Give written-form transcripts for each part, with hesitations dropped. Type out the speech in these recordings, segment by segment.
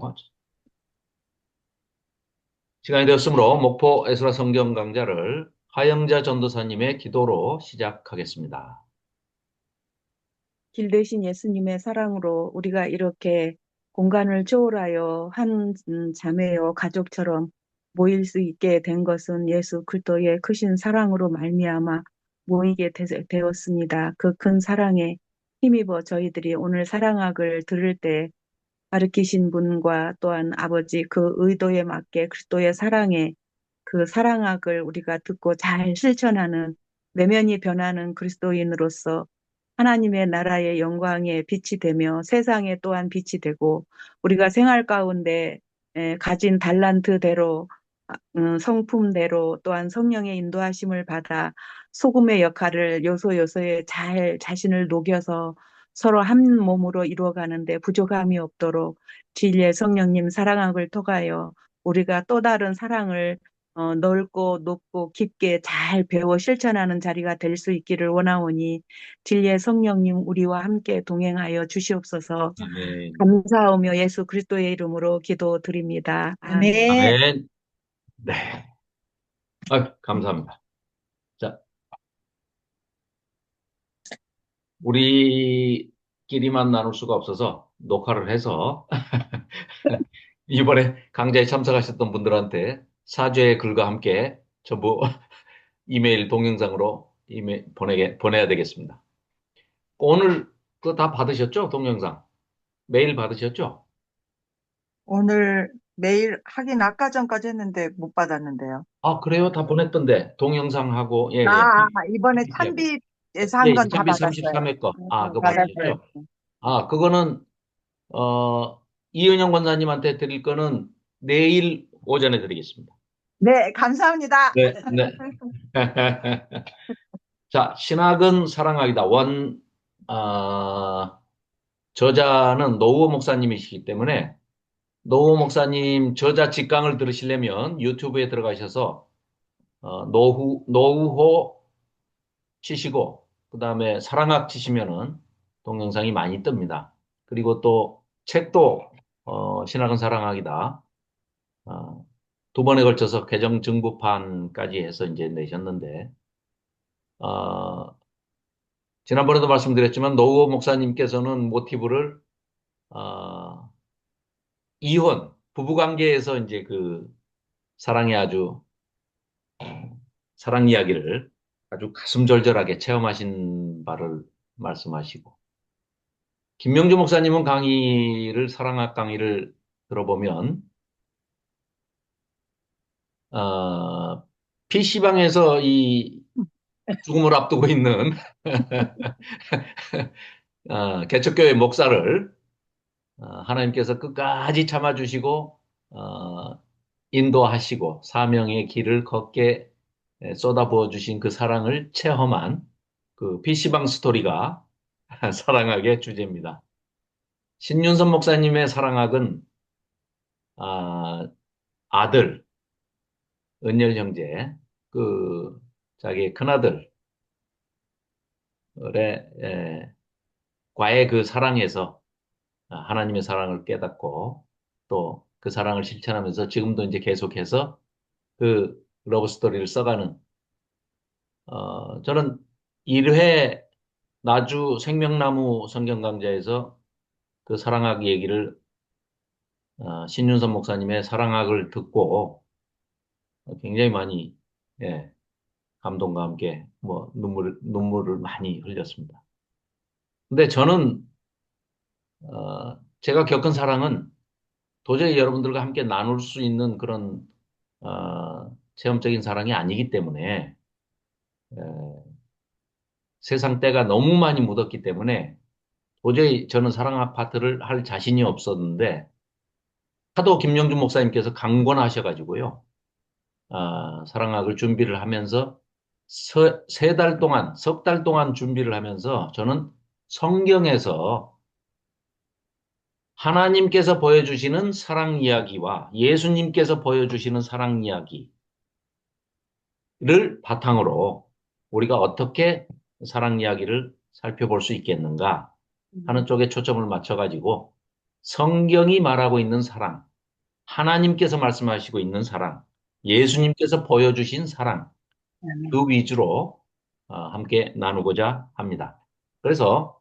하고 시간이 되었으므로 목포 에스라 성경 강좌를 하영자 전도사님의 기도로 시작하겠습니다. 길 대신 예수님의 사랑으로 우리가 이렇게 공간을 초월하여 한 자매요 가족처럼 모일 수 있게 된 것은 예수 그리스도의 크신 사랑으로 말미암아 모이게 되었습니다. 그 큰 사랑에 힘입어 저희들이 오늘 사랑학을 들을 때 가르치신 분과 또한 아버지 그 의도에 맞게 그리스도의 사랑에 그 사랑학을 우리가 듣고 잘 실천하는 내면이 변하는 그리스도인으로서 하나님의 나라의 영광에 빛이 되며 세상에 또한 빛이 되고 우리가 생활 가운데 가진 달란트대로 성품대로 또한 성령의 인도하심을 받아 소금의 역할을 요소 요소에 잘 자신을 녹여서 서로 한 몸으로 이루어가는데 부족함이 없도록 진리의 성령님 사랑학을 통하여 우리가 또 다른 사랑을 넓고 높고 깊게 잘 배워 실천하는 자리가 될 수 있기를 원하오니 진리의 성령님 우리와 함께 동행하여 주시옵소서. 아멘. 감사하며 예수 그리스도의 이름으로 기도드립니다. 아멘. 아멘. 아멘. 네. 감사합니다. 자, 우리끼리만 나눌 수가 없어서 녹화를 해서 이번에 강좌에 참석하셨던 분들한테 사죄의 글과 함께 전부 이메일 동영상으로 보내야 되겠습니다. 오늘 그거 다 받으셨죠? 동영상. 메일 받으셨죠? 오늘 메일 하긴 아까 전까지 했는데 못 받았는데요. 아, 그래요? 다 보냈던데. 동영상하고, 예, 예. 이번에 PPT하고. 참비에서 예, 한 건 다 받았어요. 2033회 거. 그거 받았어요. 받으셨죠? 그거는, 이은영 권사님한테 드릴 거는 내일 오전에 드리겠습니다. 네, 감사합니다. 네, 네. 자, 신학은 사랑하기다. 저자는 노우호 목사님이시기 때문에 노우호 목사님 저자 직강을 들으시려면 유튜브에 들어가셔서 노우호 치시고 그다음에 사랑학 치시면은 동영상이 많이 뜹니다. 그리고 또 책도 신학은 사랑학이다. 두 번에 걸쳐서 개정 증부판까지 해서 이제 내셨는데 어, 지난번에도 말씀드렸지만 노우호 목사님께서는 모티브를 어, 이혼, 부부관계에서 이제 그 사랑의 아주 사랑 이야기를 아주 가슴절절하게 체험하신 바를 말씀하시고 김명주 목사님은 사랑학 강의를 들어보면 PC방에서 이 죽음을 앞두고 있는 개척교회 목사를 하나님께서 끝까지 참아주시고 인도하시고 사명의 길을 걷게 쏟아부어 주신 그 사랑을 체험한 그 PC방 스토리가 사랑학의 주제입니다. 신윤선 목사님의 사랑학은 아들, 은열 형제, 그 자기 큰아들의 과의 그 사랑에서 하나님의 사랑을 깨닫고 또 그 사랑을 실천하면서 지금도 이제 계속해서 그 러브 스토리를 써가는 저는 1회 나주 생명나무 성경 강좌에서 그 사랑학 얘기를 신윤선 목사님의 사랑학을 듣고 굉장히 많이 예, 감동과 함께 뭐 눈물을 많이 흘렸습니다. 근데 저는 제가 겪은 사랑은 도저히 여러분들과 함께 나눌 수 있는 그런 체험적인 사랑이 아니기 때문에 에, 세상 때가 너무 많이 묻었기 때문에 도저히 저는 사랑학 파트를 할 자신이 없었는데 하도 김영준 목사님께서 강권하셔가지고요. 사랑학을 준비를 하면서 세 달 동안, 석 달 동안 준비를 하면서 저는 성경에서 하나님께서 보여주시는 사랑 이야기와 예수님께서 보여주시는 사랑 이야기를 바탕으로 우리가 어떻게 사랑 이야기를 살펴볼 수 있겠는가 하는 쪽에 초점을 맞춰가지고 성경이 말하고 있는 사랑, 하나님께서 말씀하시고 있는 사랑, 예수님께서 보여주신 사랑, 아멘. 그 위주로 함께 나누고자 합니다. 그래서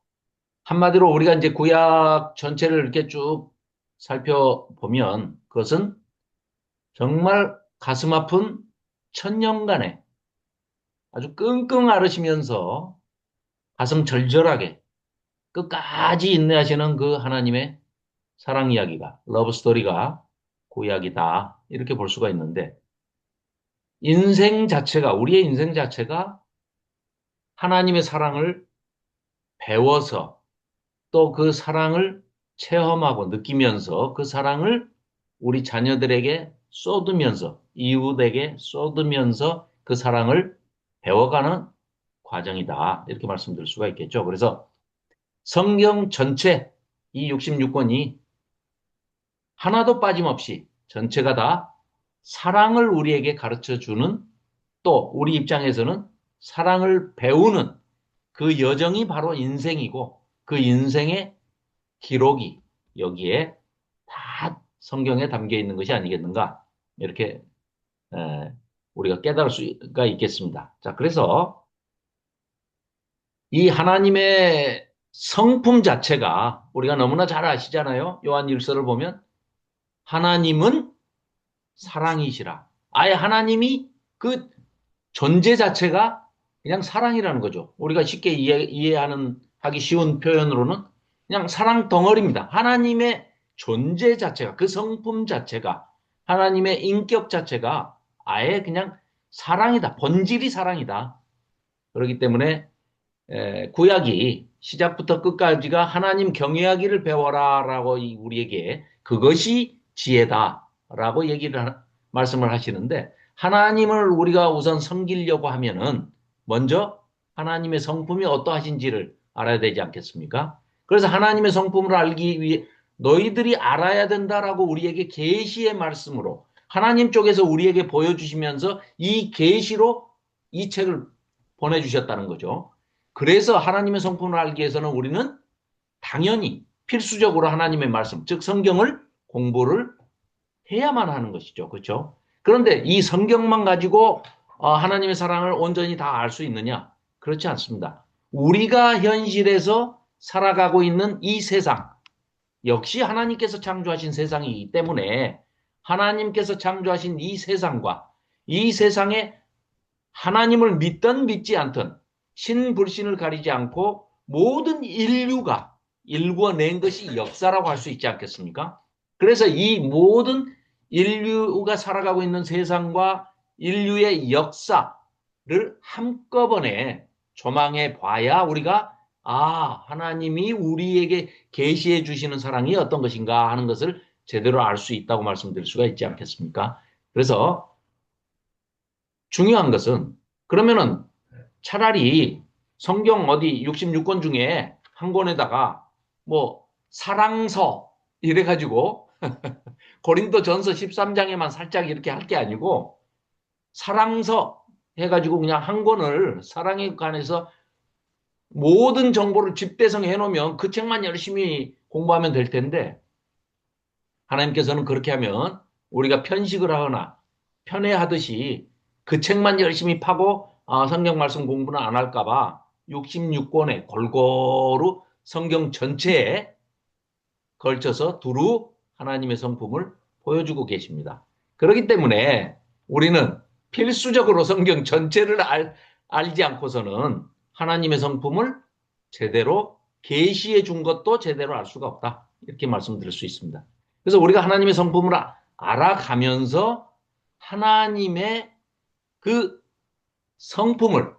한마디로 우리가 이제 구약 전체를 이렇게 쭉 살펴보면 그것은 정말 가슴 아픈 천년간의 아주 끙끙 앓으시면서 가슴 절절하게 끝까지 인내하시는 그 하나님의 사랑 이야기가, 러브 스토리가 구약이다. 이렇게 볼 수가 있는데, 인생 자체가, 우리의 인생 자체가 하나님의 사랑을 배워서 또 그 사랑을 체험하고 느끼면서 그 사랑을 우리 자녀들에게 쏟으면서, 이웃에게 쏟으면서 그 사랑을 배워가는 과정이다. 이렇게 말씀드릴 수가 있겠죠. 그래서 성경 전체 이 66권이 하나도 빠짐없이 전체가 다 사랑을 우리에게 가르쳐 주는 또 우리 입장에서는 사랑을 배우는 그 여정이 바로 인생이고 그 인생의 기록이 여기에 다 성경에 담겨 있는 것이 아니겠는가 이렇게 우리가 깨달을 수가 있겠습니다. 자, 그래서 이 하나님의 성품 자체가 우리가 너무나 잘 아시잖아요. 요한 일서를 보면 하나님은 사랑이시라. 아예 하나님이 그 존재 자체가 그냥 사랑이라는 거죠. 우리가 쉽게 이해하는 하기 쉬운 표현으로는 그냥 사랑 덩어리입니다. 하나님의 존재 자체가 그 성품 자체가 하나님의 인격 자체가 아예 그냥 사랑이다. 본질이 사랑이다. 그렇기 때문에 구약이 시작부터 끝까지가 하나님 경외하기를 배워라라고 우리에게 그것이 지혜다라고 말씀을 하시는데 하나님을 우리가 우선 섬기려고 하면은 먼저 하나님의 성품이 어떠하신지를 알아야 되지 않겠습니까? 그래서 하나님의 성품을 알기 위해 너희들이 알아야 된다라고 우리에게 계시의 말씀으로 하나님 쪽에서 우리에게 보여주시면서 이 계시로 이 책을 보내주셨다는 거죠. 그래서 하나님의 성품을 알기 위해서는 우리는 당연히 필수적으로 하나님의 말씀, 즉 성경을 공부를 해야만 하는 것이죠. 그렇죠? 그런데 이 성경만 가지고 하나님의 사랑을 온전히 다 알 수 있느냐? 그렇지 않습니다. 우리가 현실에서 살아가고 있는 이 세상, 역시 하나님께서 창조하신 세상이기 때문에 하나님께서 창조하신 이 세상과 이 세상에 하나님을 믿든 믿지 않든 신불신을 가리지 않고 모든 인류가 일궈낸 것이 역사라고 할 수 있지 않겠습니까? 그래서 이 모든 인류가 살아가고 있는 세상과 인류의 역사를 한꺼번에 조망해 봐야 우리가 하나님이 우리에게 계시해 주시는 사랑이 어떤 것인가 하는 것을 제대로 알 수 있다고 말씀드릴 수가 있지 않겠습니까? 그래서 중요한 것은 그러면은 차라리 성경 어디 66권 중에 한 권에다가 뭐 사랑서 이래가지고 고린도전서 13장에만 살짝 이렇게 할 게 아니고 사랑서 해가지고 그냥 한 권을 사랑에 관해서 모든 정보를 집대성해 놓으면 그 책만 열심히 공부하면 될 텐데 하나님께서는 그렇게 하면 우리가 편식을 하거나 편애하듯이 그 책만 열심히 파고 성경 말씀 공부는 안 할까 봐 66권에 골고루 성경 전체에 걸쳐서 두루 하나님의 성품을 보여주고 계십니다. 그렇기 때문에 우리는 필수적으로 성경 전체를 알지 않고서는 하나님의 성품을 제대로 계시해 준 것도 제대로 알 수가 없다. 이렇게 말씀드릴 수 있습니다. 그래서 우리가 하나님의 성품을 알아가면서 하나님의 그 성품을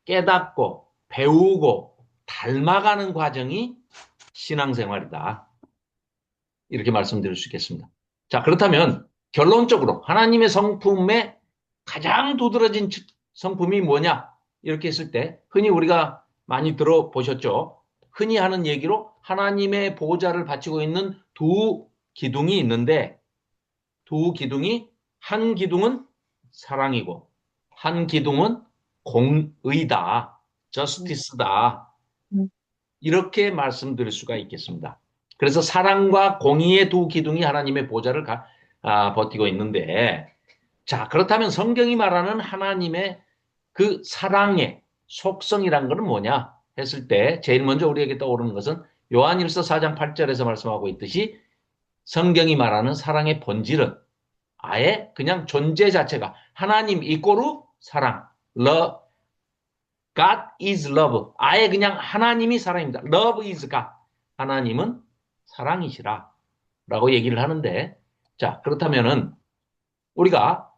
깨닫고 배우고 닮아가는 과정이 신앙생활이다. 이렇게 말씀드릴 수 있겠습니다. 자, 그렇다면 결론적으로 하나님의 성품의 가장 두드러진 성품이 뭐냐? 이렇게 했을 때 흔히 우리가 많이 들어보셨죠? 흔히 하는 얘기로 하나님의 보호자를 바치고 있는 두 기둥이 있는데 두 기둥이 한 기둥은 사랑이고 한 기둥은 공의다, 음, 저스티스다. 음, 이렇게 말씀드릴 수가 있겠습니다. 그래서 사랑과 공의의 두 기둥이 하나님의 보좌를 버티고 있는데, 자, 그렇다면 성경이 말하는 하나님의 그 사랑의 속성이란 것은 뭐냐 했을 때 제일 먼저 우리에게 떠오르는 것은 요한일서 4장 8절에서 말씀하고 있듯이 성경이 말하는 사랑의 본질은 아예 그냥 존재 자체가 하나님 이꼬르 사랑, love, God is love. 아예 그냥 하나님이 사랑입니다. Love is God. 하나님은 사랑이시라 라고 얘기를 하는데, 자, 그렇다면은 우리가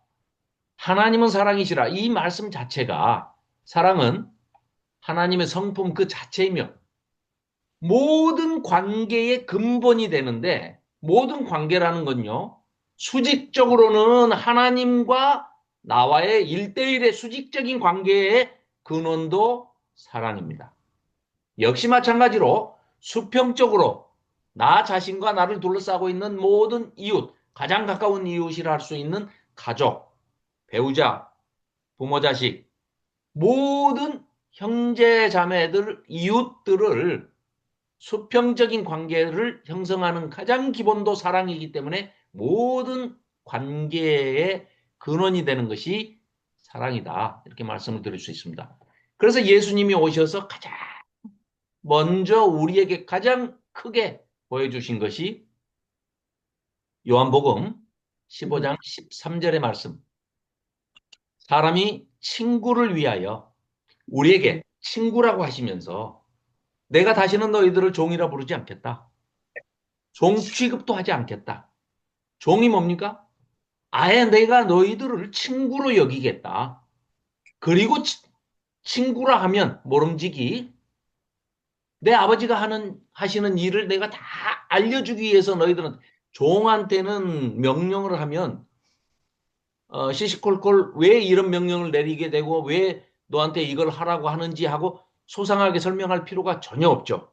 하나님은 사랑이시라 이 말씀 자체가 사랑은 하나님의 성품 그 자체이며 모든 관계의 근본이 되는데 모든 관계라는 건요. 수직적으로는 하나님과 나와의 일대일의 수직적인 관계의 근원도 사랑입니다. 역시 마찬가지로 수평적으로 나 자신과 나를 둘러싸고 있는 모든 이웃, 가장 가까운 이웃이라 할 수 있는 가족, 배우자, 부모, 자식, 모든 형제, 자매들, 이웃들을 수평적인 관계를 형성하는 가장 기본도 사랑이기 때문에 모든 관계의 근원이 되는 것이 사랑이다. 이렇게 말씀을 드릴 수 있습니다. 그래서 예수님이 오셔서 가장 먼저 우리에게 가장 크게 보여주신 것이 요한복음 15장 13절의 말씀. 사람이 친구를 위하여 우리에게 친구라고 하시면서 내가 다시는 너희들을 종이라 부르지 않겠다. 종 취급도 하지 않겠다. 종이 뭡니까? 아예 내가 너희들을 친구로 여기겠다. 그리고 친구라 하면 모름지기 내 아버지가 하시는 일을 내가 다 알려주기 위해서 너희들은 종한테는 명령을 하면 시시콜콜 왜 이런 명령을 내리게 되고 왜 너한테 이걸 하라고 하는지 하고 소상하게 설명할 필요가 전혀 없죠.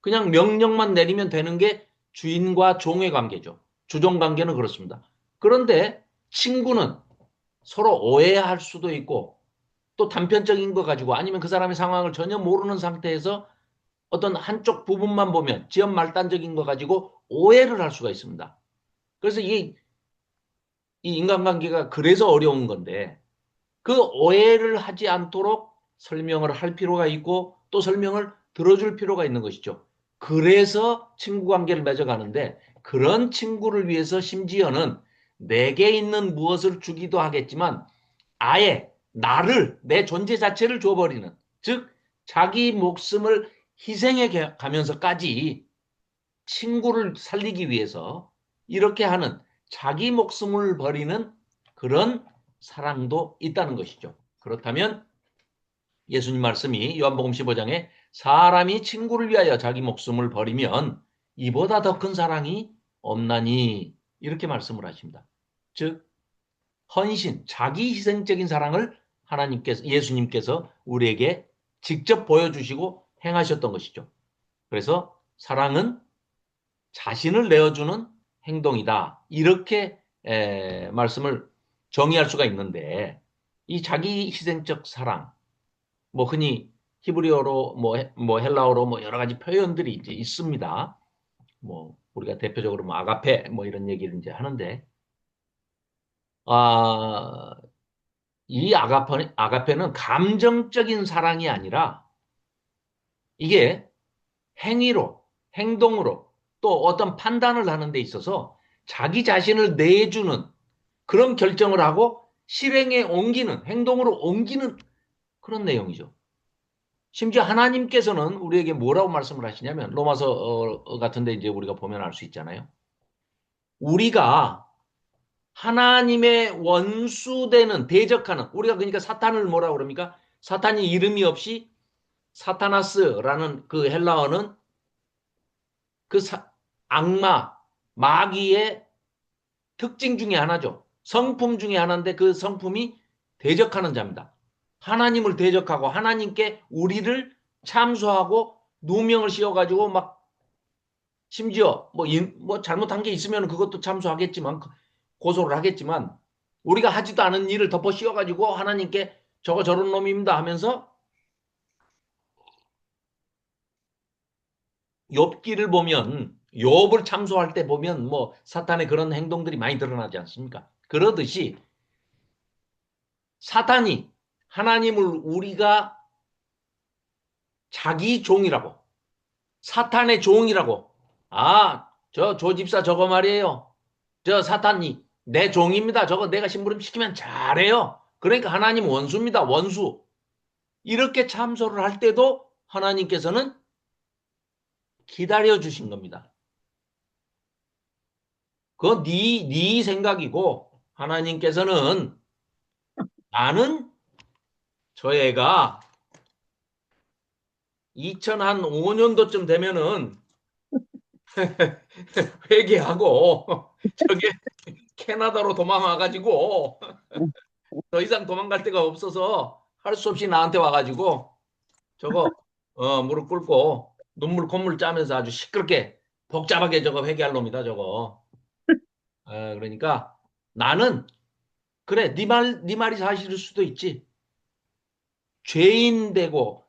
그냥 명령만 내리면 되는 게 주인과 종의 관계죠. 주종 관계는 그렇습니다. 그런데 친구는 서로 오해할 수도 있고 또 단편적인 거 가지고 아니면 그 사람의 상황을 전혀 모르는 상태에서 어떤 한쪽 부분만 보면 지연말단적인 거 가지고 오해를 할 수가 있습니다. 그래서 이 인간관계가 그래서 어려운 건데 그 오해를 하지 않도록 설명을 할 필요가 있고 또 설명을 들어줄 필요가 있는 것이죠. 그래서 친구 관계를 맺어가는데 그런 친구를 위해서 심지어는 내게 있는 무엇을 주기도 하겠지만 아예 나를 내 존재 자체를 줘버리는 즉 자기 목숨을 희생해 가면서까지 친구를 살리기 위해서 이렇게 하는 자기 목숨을 버리는 그런 사랑도 있다는 것이죠. 그렇다면 예수님 말씀이 요한복음 15장에 사람이 친구를 위하여 자기 목숨을 버리면 이보다 더 큰 사랑이 없나니 이렇게 말씀을 하십니다. 즉 헌신, 자기 희생적인 사랑을 예수님께서 우리에게 직접 보여주시고 행하셨던 것이죠. 그래서 사랑은 자신을 내어주는 행동이다. 이렇게 말씀을 정의할 수가 있는데 이 자기 희생적 사랑, 뭐 흔히 히브리어로 뭐 헬라어로 뭐 여러 가지 표현들이 이제 있습니다. 뭐 우리가 대표적으로 뭐 아가페 뭐 이런 얘기를 이제 하는데 아, 이 아가페는 감정적인 사랑이 아니라 이게 행위로, 행동으로 또 어떤 판단을 하는 데 있어서 자기 자신을 내주는 그런 결정을 하고 실행에 옮기는, 행동으로 옮기는 그런 내용이죠. 심지어 하나님께서는 우리에게 뭐라고 말씀을 하시냐면 로마서 같은데 이제 우리가 보면 알 수 있잖아요. 우리가 하나님의 원수되는 대적하는 우리가 그러니까 사탄을 뭐라고 그럽니까? 사탄이 이름이 없이 사타나스라는 그 헬라어는 그 악마, 마귀의 특징 중에 하나죠. 성품 중에 하나인데 그 성품이 대적하는 자입니다. 하나님을 대적하고 하나님께 우리를 참소하고 누명을 씌워가지고 막 심지어 뭐 잘못한 게 있으면 그것도 참소하겠지만 고소를 하겠지만 우리가 하지도 않은 일을 덮어 씌워가지고 하나님께 저거 저런 놈입니다 하면서 욥기를 보면 욥을 참소할 때 보면 뭐 사탄의 그런 행동들이 많이 드러나지 않습니까? 그러듯이 사탄이 하나님을 우리가 자기 종이라고, 사탄의 종이라고, 아, 조 집사 저거 말이에요. 저 사탄이 내 종입니다. 저거 내가 심부름 시키면 잘해요. 그러니까 하나님 원수입니다. 원수. 이렇게 참소를 할 때도 하나님께서는 기다려 주신 겁니다. 그거 네 생각이고 하나님께서는 나는 저 애가 2005년도쯤 되면은 회개하고 저게 캐나다로 도망와가지고 더 이상 도망갈 데가 없어서 할 수 없이 나한테 와가지고 저거 무릎 꿇고 눈물 콧물 짜면서 아주 시끄럽게 복잡하게 저거 회개할 놈이다 저거. 그러니까 나는 그래 네 말이 사실일 수도 있지. 죄인 되고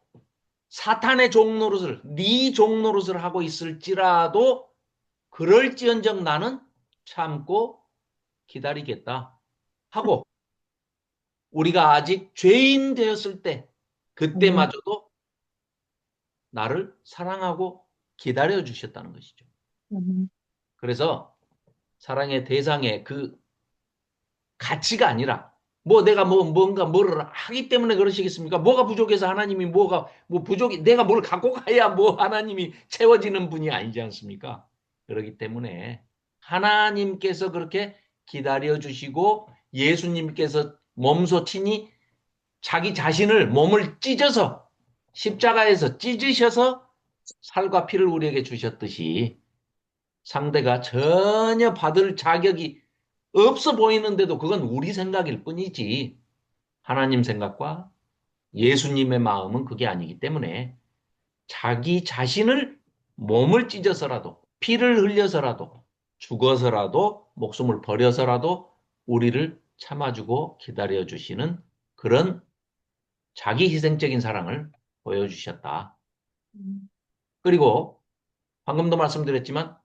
사탄의 종노릇을 네 종노릇을 하고 있을지라도 그럴지언정 나는 참고 기다리겠다 하고 우리가 아직 죄인 되었을 때 음, 그때마저도 나를 사랑하고 기다려 주셨다는 것이죠. 음, 그래서 사랑의 대상의 그 가치가 아니라 뭐 내가 뭔가 뭐를 하기 때문에 그러시겠습니까? 뭐가 부족해서 하나님이 뭐가 뭐 부족이 내가 뭘 갖고 가야 뭐 하나님이 채워지는 분이 아니지 않습니까? 그렇기 때문에 하나님께서 그렇게 기다려 주시고 예수님께서 몸소 친히 자기 자신을 몸을 찢어서 십자가에서 찢으셔서 살과 피를 우리에게 주셨듯이 상대가 전혀 받을 자격이 없어 보이는데도 그건 우리 생각일 뿐이지 하나님 생각과 예수님의 마음은 그게 아니기 때문에 자기 자신을 몸을 찢어서라도 피를 흘려서라도 죽어서라도 목숨을 버려서라도 우리를 참아주고 기다려주시는 그런 자기 희생적인 사랑을 보여주셨다. 음, 그리고 방금도 말씀드렸지만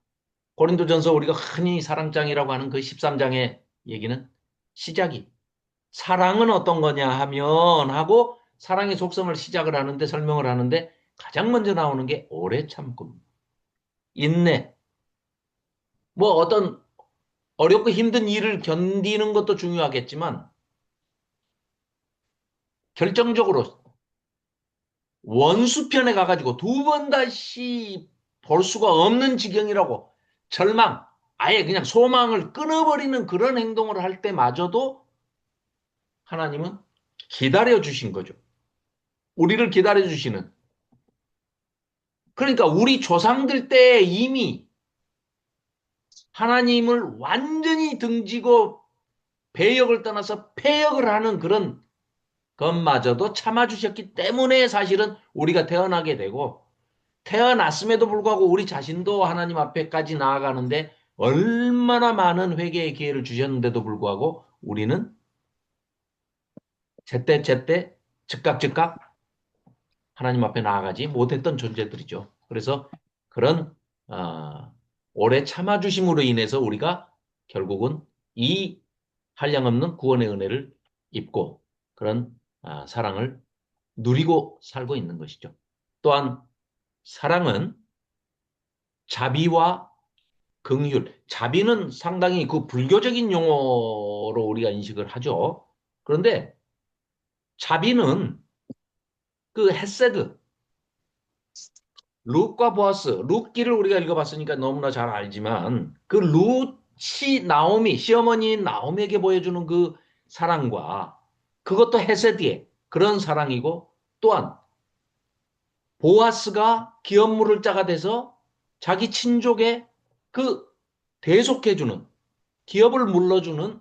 고린도전서 우리가 흔히 사랑장이라고 하는 그 13장의 얘기는 시작이 사랑은 어떤 거냐 하면 하고 사랑의 속성을 시작을 하는데 설명을 하는데 가장 먼저 나오는 게 오래 참고 인내 뭐 어떤 어렵고 힘든 일을 견디는 것도 중요하겠지만 결정적으로 원수편에 가가지고 두 번 다시 볼 수가 없는 지경이라고 절망 아예 그냥 소망을 끊어버리는 그런 행동을 할 때마저도 하나님은 기다려 주신 거죠. 우리를 기다려 주시는. 그러니까 우리 조상들 때 이미 하나님을 완전히 등지고 배역을 떠나서 폐역을 하는 그런 것마저도 참아주셨기 때문에 사실은 우리가 태어나게 되고 태어났음에도 불구하고 우리 자신도 하나님 앞에까지 나아가는데 얼마나 많은 회개의 기회를 주셨는데도 불구하고 우리는 제때 즉각 하나님 앞에 나아가지 못했던 존재들이죠. 그래서 그런 오래 참아주심으로 인해서 우리가 결국은 이 한량없는 구원의 은혜를 입고 그런 사랑을 누리고 살고 있는 것이죠. 또한 사랑은 자비와 긍휼, 자비는 상당히 그 불교적인 용어로 우리가 인식을 하죠. 그런데 자비는 그 헤세드, 룻과 보아스, 룻기를 우리가 읽어봤으니까 너무나 잘 알지만 그 룻이 나오미, 시어머니인 나오미에게 보여주는 그 사랑과 그것도 헤세드의 그런 사랑이고 또한 보아스가 기업물을 자가 돼서 자기 친족의 그 대속해주는 기업을 물러주는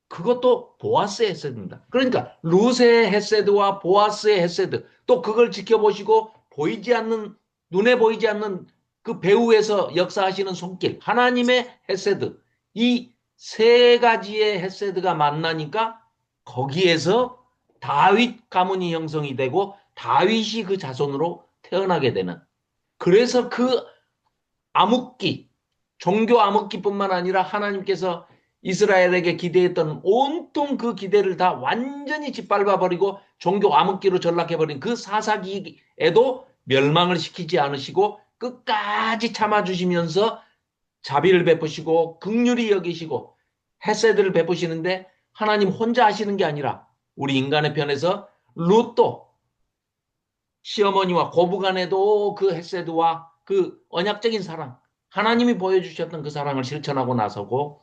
그것도 보아스의 헤세드입니다. 그러니까 룻의 헤세드와 보아스의 헤세드 또 그걸 지켜보시고 보이지 않는 눈에 보이지 않는 그 배후에서 역사하시는 손길 하나님의 헤세드 이 세 가지의 헤세드가 만나니까 거기에서 다윗 가문이 형성이 되고 다윗이 그 자손으로 태어나게 되는 그래서 그 암흑기 종교 암흑기뿐만 아니라 하나님께서 이스라엘에게 기대했던 온통 그 기대를 다 완전히 짓밟아버리고 종교 암흑기로 전락해버린 그 사사기에도 멸망을 시키지 않으시고 끝까지 참아주시면서 자비를 베푸시고 긍휼히 여기시고 헤세드를 베푸시는데 하나님 혼자 하시는 게 아니라 우리 인간의 편에서 룻도 시어머니와 고부간에도 그 헤세드와 그 언약적인 사랑 하나님이 보여주셨던 그 사랑을 실천하고 나서고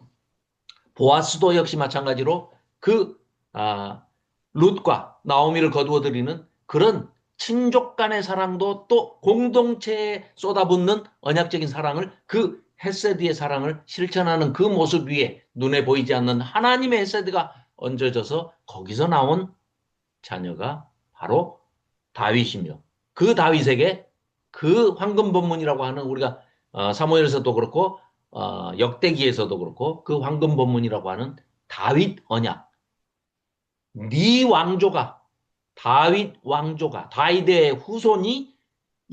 보아스도 역시 마찬가지로 그 룻과 나오미를 거두어들이는 그런 친족 간의 사랑도 또 공동체에 쏟아붓는 언약적인 사랑을 그 헤세드의 사랑을 실천하는 그 모습 위에 눈에 보이지 않는 하나님의 헤세드가 얹어져서 거기서 나온 자녀가 바로 다윗이며 그 다윗에게 그 황금 본문이라고 하는 우리가 사무엘에서도 그렇고 역대기에서도 그렇고 그 황금 본문이라고 하는 다윗 언약 네 왕조가 다윗 왕조가 다윗의 후손이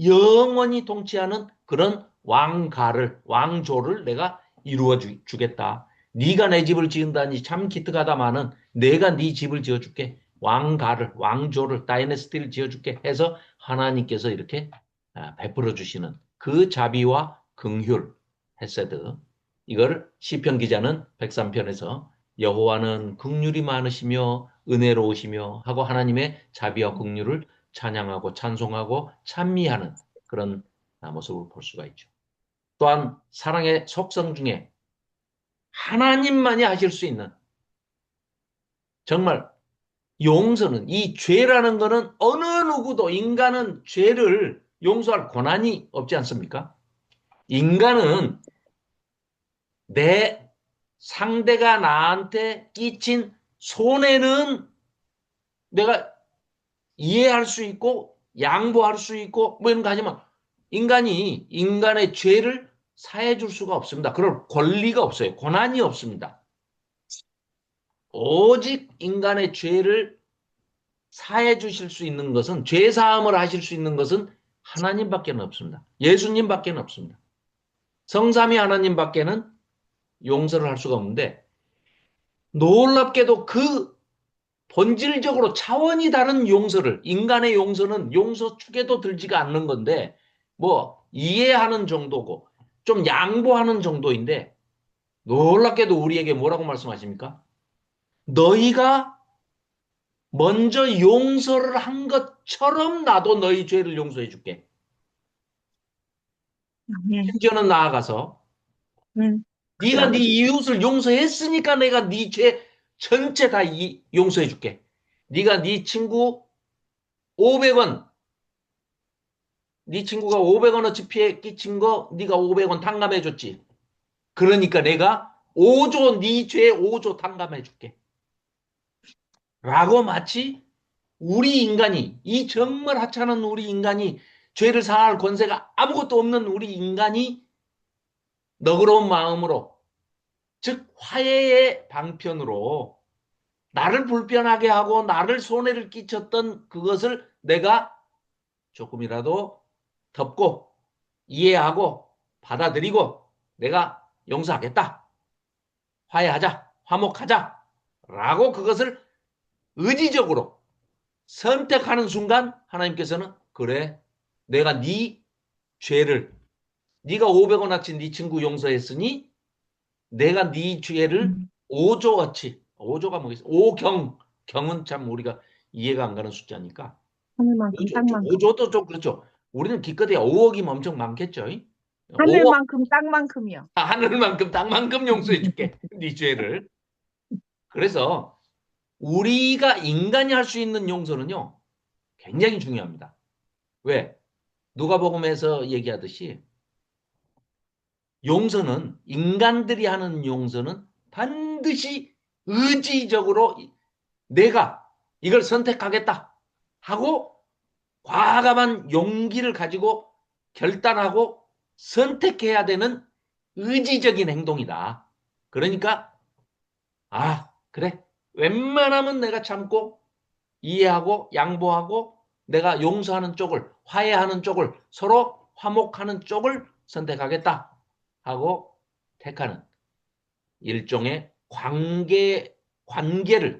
영원히 통치하는 그런 왕조를 내가 이루어 주겠다. 네가 내 집을 지은다니 참 기특하다마는 내가 네 집을 지어줄게. 왕조를 다이내스티를 지어줄게 해서 하나님께서 이렇게 베풀어 주시는 그 자비와 긍휼 헤세드 이걸 시편 기자는 103편에서 여호와는 긍휼이 많으시며 은혜로우시며 하고 하나님의 자비와 긍휼을 찬양하고 찬송하고 찬미하는 그런 모습을 볼 수가 있죠. 또한 사랑의 속성 중에 하나님만이 하실 수 있는 정말 용서는 이 죄라는 거는 어느 누구도 인간은 죄를 용서할 권한이 없지 않습니까? 인간은 내 상대가 나한테 끼친 손해는 내가 이해할 수 있고 양보할 수 있고 뭐 이런 거 하지만 인간이 인간의 죄를 사해 줄 수가 없습니다. 그럴 권리가 없어요. 권한이 없습니다. 오직 인간의 죄를 사해 주실 수 있는 것은 죄 사함을 하실 수 있는 것은 하나님밖에 없습니다. 예수님밖에 없습니다. 성삼위 하나님밖에는 용서를 할 수가 없는데 놀랍게도 그 본질적으로 차원이 다른 용서를 인간의 용서는 용서 축에도 들지가 않는 건데 뭐 이해하는 정도고 좀 양보하는 정도인데 놀랍게도 우리에게 뭐라고 말씀하십니까? 너희가 먼저 용서를 한 것처럼 나도 너희 죄를 용서해 줄게. 네, 심지어는 나아가서 네가 네 그래요. 이웃을 용서했으니까 내가 네 죄 전체 다 용서해 줄게. 네가 네 친구 500원 네 친구가 500원어치 피해 끼친 거 네가 500원 탕감해 줬지. 그러니까 내가 5조 네 죄 5조 탕감해 줄게. 라고 마치 우리 인간이 이 정말 하찮은 우리 인간이 죄를 사할 권세가 아무것도 없는 우리 인간이 너그러운 마음으로 즉 화해의 방편으로 나를 불편하게 하고 나를 손해를 끼쳤던 그것을 내가 조금이라도 덮고 이해하고 받아들이고 내가 용서하겠다. 화해하자. 화목하자. 라고 그것을 의지적으로 선택하는 순간 하나님께서는 그래 내가 네 죄를 네가 500원어치 네 친구 용서했으니 내가 네 죄를 음, 5조어치 5조가 뭐겠어? 5경 경은 참 우리가 이해가 안 가는 숫자니까 하늘만큼 5조, 땅만큼. 조도 좀 그렇죠. 우리는 기껏해야 5억이면 엄청 많겠죠. 5억 하늘만큼 땅만큼이요. 하늘만큼 땅만큼 용서해 줄게. 네 죄를. 그래서 우리가 인간이 할 수 있는 용서는요. 굉장히 중요합니다. 왜? 누가복음에서 얘기하듯이 용서는 인간들이 하는 용서는 반드시 의지적으로 내가 이걸 선택하겠다 하고 과감한 용기를 가지고 결단하고 선택해야 되는 의지적인 행동이다. 그러니까 그래. 웬만하면 내가 참고 이해하고 양보하고 내가 용서하는 쪽을 화해하는 쪽을 서로 화목하는 쪽을 선택하겠다 하고 택하는 일종의 관계를,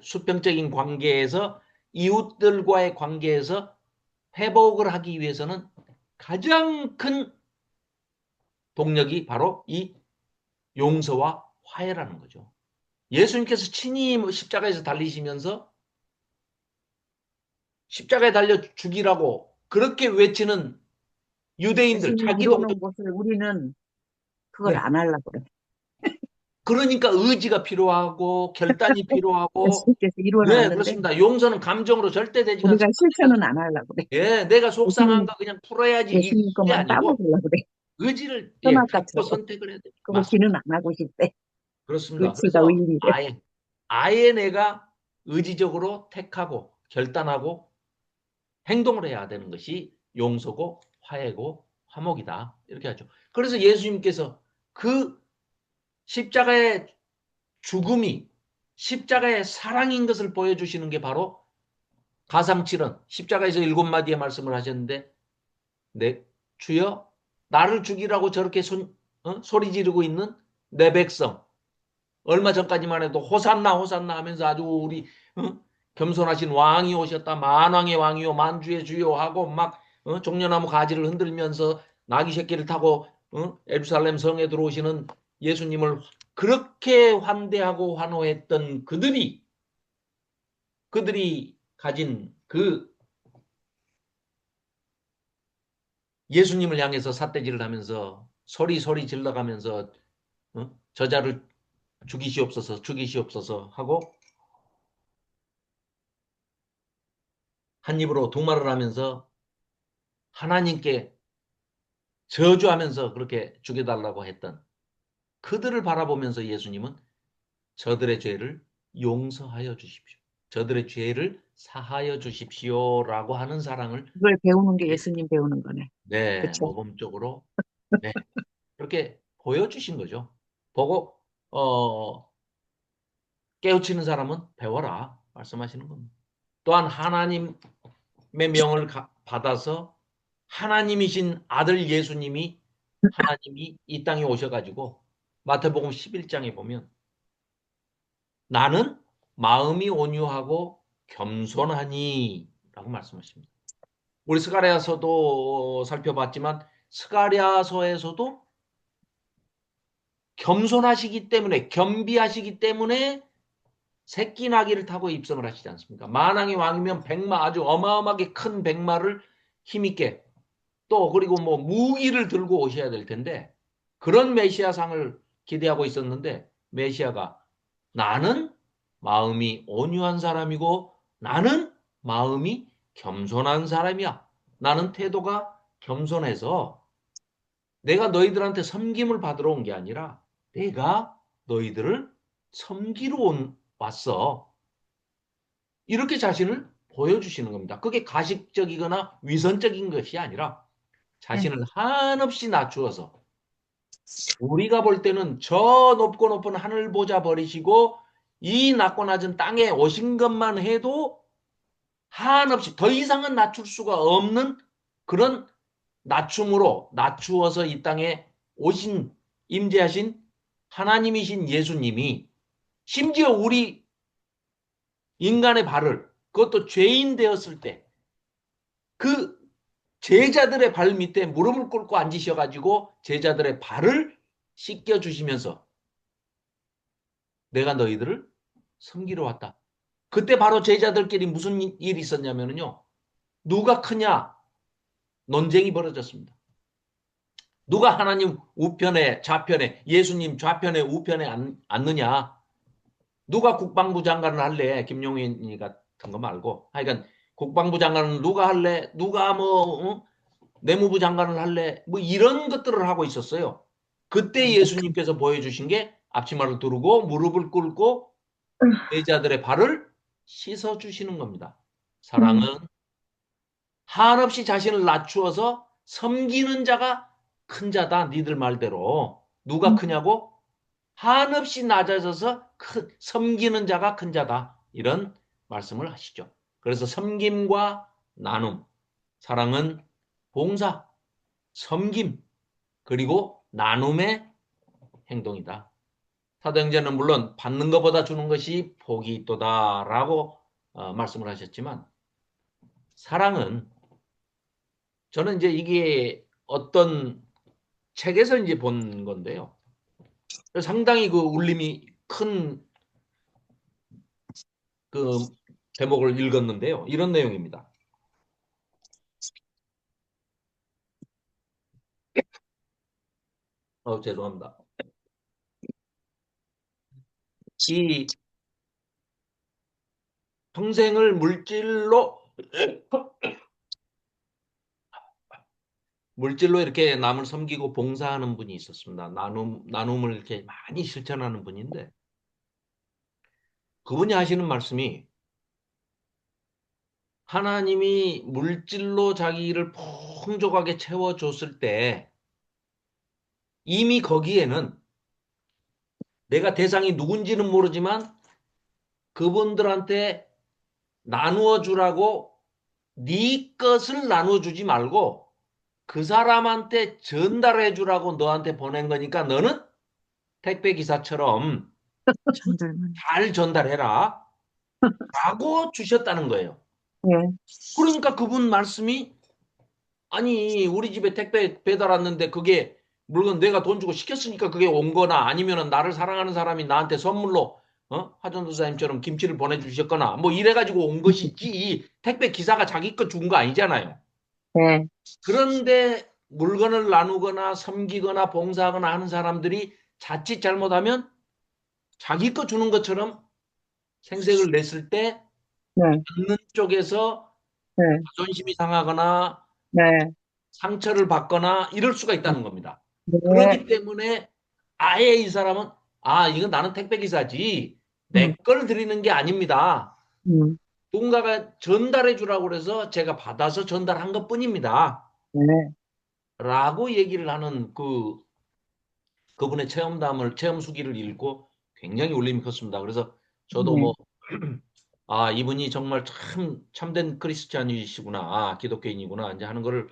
수평적인 관계에서, 이웃들과의 관계에서 회복을 하기 위해서는 가장 큰 동력이 바로 이 용서와 화해라는 거죠. 예수님께서 친히 십자가에서 달리시면서 십자가에 달려 죽이라고 그렇게 외치는 유대인들, 예수님이 자기 동족, 이루는 것을 우리는 그걸 네. 안 하려고 그래. 그러니까 의지가 필요하고 결단이 필요하고, 예수님께서 이루어 네, 놨는데 그렇습니다. 용서는 감정으로 절대 되지가 우리가 않습니다. 실천은 안 하려고 그래. 예, 내가 속상한 예수님, 거 그냥 풀어야지 예수님 이게 것만 아니고 따먹으려고 그래. 의지를 갖고 선악과처럼. 선택을 해야 돼요. 그거 맞습니다. 기는 안 하고 싶대. 그렇습니다. 의지가 그래서 의인이래. 아예 내가 의지적으로 택하고 결단하고 행동을 해야 되는 것이 용서고 화해고 화목이다. 이렇게 하죠. 그래서 예수님께서 그 십자가의 죽음이 십자가의 사랑인 것을 보여주시는 게 바로 가상칠언, 십자가에서 7마디의 말씀을 하셨는데, 내 주여 나를 죽이라고 저렇게 소리 지르고 있는 내 백성, 얼마 전까지만 해도 호산나 호산나 하면서 아주 우리 겸손하신 왕이 오셨다, 만왕의 왕이요 만주의 주요 하고 막 종려나무 가지를 흔들면서 나귀 새끼를 타고 예루살렘 성에 들어오시는 예수님을 그렇게 환대하고 환호했던 그들이 가진 그 예수님을 향해서 삿대질을 하면서 소리 질러가면서 저자를 죽이시옵소서 죽이시옵소서 하고 한 입으로 두 말을 하면서 하나님께 저주하면서 그렇게 죽여달라고 했던 그들을 바라보면서 예수님은 저들의 죄를 용서하여 주십시오. 저들의 죄를 사하여 주십시오라고 하는 사랑을, 그걸 배우는 게 예수님 배우는 거네. 네, 그쵸? 모범적으로, 네, 그렇게 보여주신 거죠. 보고 깨우치는 사람은 배워라 말씀하시는 겁니다. 또한 하나님의 명을 받아서 하나님이신 아들 예수님이, 하나님이 이 땅에 오셔가지고 마태복음 11장에 보면 나는 마음이 온유하고 겸손하니 라고 말씀하십니다. 우리 스가랴서도 살펴봤지만 스가랴서에서도 겸손하시기 때문에, 겸비하시기 때문에 새끼 나귀를 타고 입성을 하시지 않습니까? 만왕의 왕이면 백마, 아주 어마어마하게 큰 백마를 힘있게, 또 그리고 뭐 무기를 들고 오셔야 될 텐데, 그런 메시아상을 기대하고 있었는데 메시아가 나는 마음이 온유한 사람이고 나는 마음이 겸손한 사람이야. 나는 태도가 겸손해서 내가 너희들한테 섬김을 받으러 온 게 아니라 내가 너희들을 섬기러 왔어. 이렇게 자신을 보여주시는 겁니다. 그게 가식적이거나 위선적인 것이 아니라 네. 자신을 한없이 낮추어서, 우리가 볼 때는 저 높고 높은 하늘 보자 버리시고 이 낮고 낮은 땅에 오신 것만 해도 한없이 더 이상은 낮출 수가 없는 그런 낮춤으로 낮추어서 이 땅에 오신, 임재하신 하나님이신 예수님이 심지어 우리 인간의 발을, 그것도 죄인 되었을 때 그 제자들의 발 밑에 무릎을 꿇고 앉으셔가지고 제자들의 발을 씻겨 주시면서 내가 너희들을 섬기러 왔다. 그때 바로 제자들끼리 무슨 일이 있었냐면요, 누가 크냐 논쟁이 벌어졌습니다. 누가 하나님 우편에 좌편에, 예수님 좌편에 우편에 앉느냐, 누가 국방부 장관을 할래, 김용인이 같은 거 말고 하여간 국방부 장관은 누가 할래, 누가 내무부 장관을 할래, 뭐 이런 것들을 하고 있었어요. 그때 예수님께서 보여주신 게 앞치마를 두르고 무릎을 꿇고 제자들의 발을 씻어주시는 겁니다. 사랑은 한없이 자신을 낮추어서 섬기는 자가 큰 자다. 니들 말대로. 누가 크냐고? 한없이 낮아져서 섬기는 자가 큰 자다. 이런 말씀을 하시죠. 그래서 섬김과 나눔, 사랑은 봉사, 섬김, 그리고 나눔의 행동이다. 사도행전은 물론 받는 것보다 주는 것이 복이 있도다라고 말씀을 하셨지만 사랑은 저는 이제 이게 어떤 책에서 이제 본 건데요. 상당히 그 울림이 큰 그 대목을 읽었는데요. 이런 내용입니다. 죄송합니다. 이 평생을 물질로 이렇게 남을 섬기고 봉사하는 분이 있었습니다. 나눔을 이렇게 많이 실천하는 분인데 그분이 하시는 말씀이 하나님이 물질로 자기를 풍족하게 채워줬을 때 이미 거기에는 내가 대상이 누군지는 모르지만 그분들한테 나누어 주라고 네 것을 나누어 주지 말고 그 사람한테 전달해 주라고 너한테 보낸 거니까 너는 택배 기사처럼 전달만. 잘 전달해라 라고 주셨다는 거예요. 예, 그러니까 그분 말씀이 아니 우리 집에 택배 배달 왔는데 그게 물론 내가 돈 주고 시켰으니까 그게 온 거나 아니면은 나를 사랑하는 사람이 나한테 선물로 하전도사님처럼 김치를 보내주셨거나 뭐 이래가지고 온 것이지 택배 기사가 자기 거 준 거 아니잖아요. 예, 그런데 물건을 나누거나 섬기거나 봉사하거나 하는 사람들이 자칫 잘못하면 자기 거 주는 것처럼 생색을 냈을 때 네, 받는 쪽에서 네, 자존심이 상하거나 네, 상처를 받거나 이럴 수가 있다는 겁니다. 네, 그렇기 때문에 아예 이 사람은 이건 나는 택배 기사지 내 음, 걸 드리는 게 아닙니다. 음, 누군가가 전달해 주라고 그래서 제가 받아서 전달한 것뿐입니다. 네, 라고 얘기를 하는 그분의 체험 수기를 읽고 굉장히 울림이 컸습니다. 그래서 저도 네. 뭐 이분이 정말 참 참된 크리스찬이시구나, 기독교인이구나 이제 하는 거를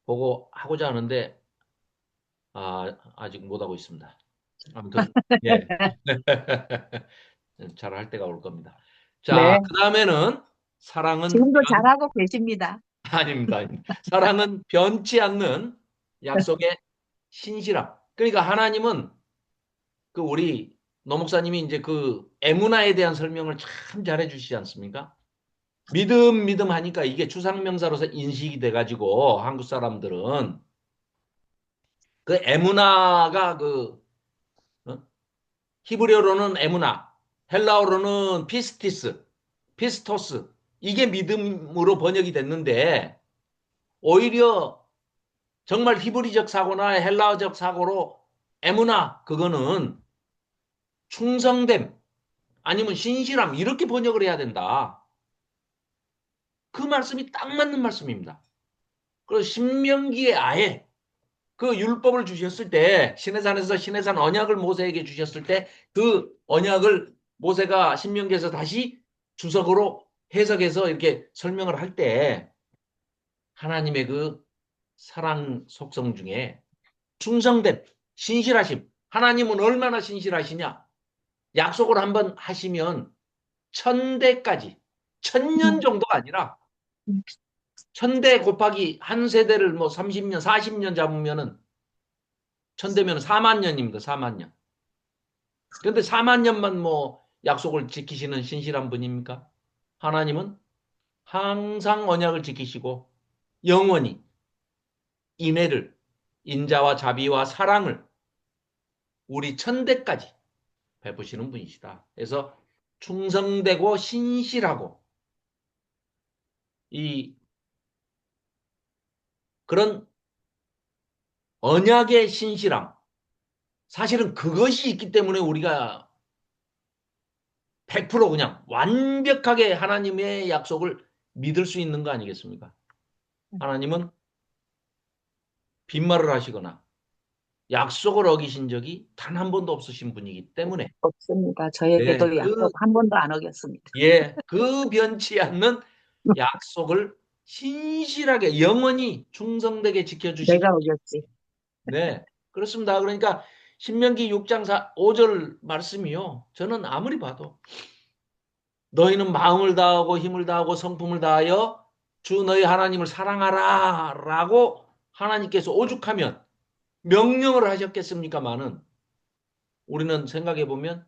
보고 하고자 하는데 아직 못 하고 있습니다. 아무튼 예. 잘할 때가 올 겁니다. 자, 네. 그다음에는 사랑은 지금도 잘하고 계십니다. 아닙니다. 사랑은 변치 않는 약속의 신실함. 그러니까 하나님은 우리 노 목사님이 이제 그 에무나에 대한 설명을 참 잘해 주시지 않습니까? 믿음 하니까 이게 추상명사로서 인식이 돼가지고 한국 사람들은 그 에무나가 어? 히브리어로는 에무나, 헬라어로는 피스토스 이게 믿음으로 번역이 됐는데 오히려 정말 히브리적 사고나 헬라어적 사고로 에무나 그거는 충성됨 아니면 신실함 이렇게 번역을 해야 된다. 그 말씀이 딱 맞는 말씀입니다. 그래서 신명기에 아예 그 율법을 주셨을 때 시내산에서 시내산 언약을 모세에게 주셨을 때 그 언약을 모세가 신명기에서 다시 주석으로 해석해서 이렇게 설명을 할 때 하나님의 그 사랑 속성 중에 충성됨, 신실하심. 하나님은 얼마나 신실하시냐? 약속을 한번 하시면 천대까지, 천년 정도가 아니라 천대 곱하기 한 세대를 뭐 30년, 40년 잡으면은 천대면 4만 년입니다. 4만 년. 그런데 4만 년만 뭐 약속을 지키시는 신실한 분입니까? 하나님은 항상 언약을 지키시고 영원히 인애를 인자와 자비와 사랑을 우리 천대까지 베푸시는 분이시다. 그래서 충성되고 신실하고 이 그런 언약의 신실함 사실은 그것이 있기 때문에 우리가 100% 그냥 완벽하게 하나님의 약속을 믿을 수 있는 거 아니겠습니까? 하나님은 빈말을 하시거나 약속을 어기신 적이 단 한 번도 없으신 분이기 때문에 없습니다. 네, 저에게도 약속 한 번도 안 어겼습니다. 그 변치 않는 약속을 신실하게 영원히 충성되게 지켜주시기 내가 어겼지. 네, 그렇습니다. 그러니까 신명기 6장 5절 말씀이요. 저는 아무리 봐도 너희는 마음을 다하고 힘을 다하고 성품을 다하여 주 너희 하나님을 사랑하라 라고 하나님께서 오죽하면 명령을 하셨겠습니까마는 우리는 생각해 보면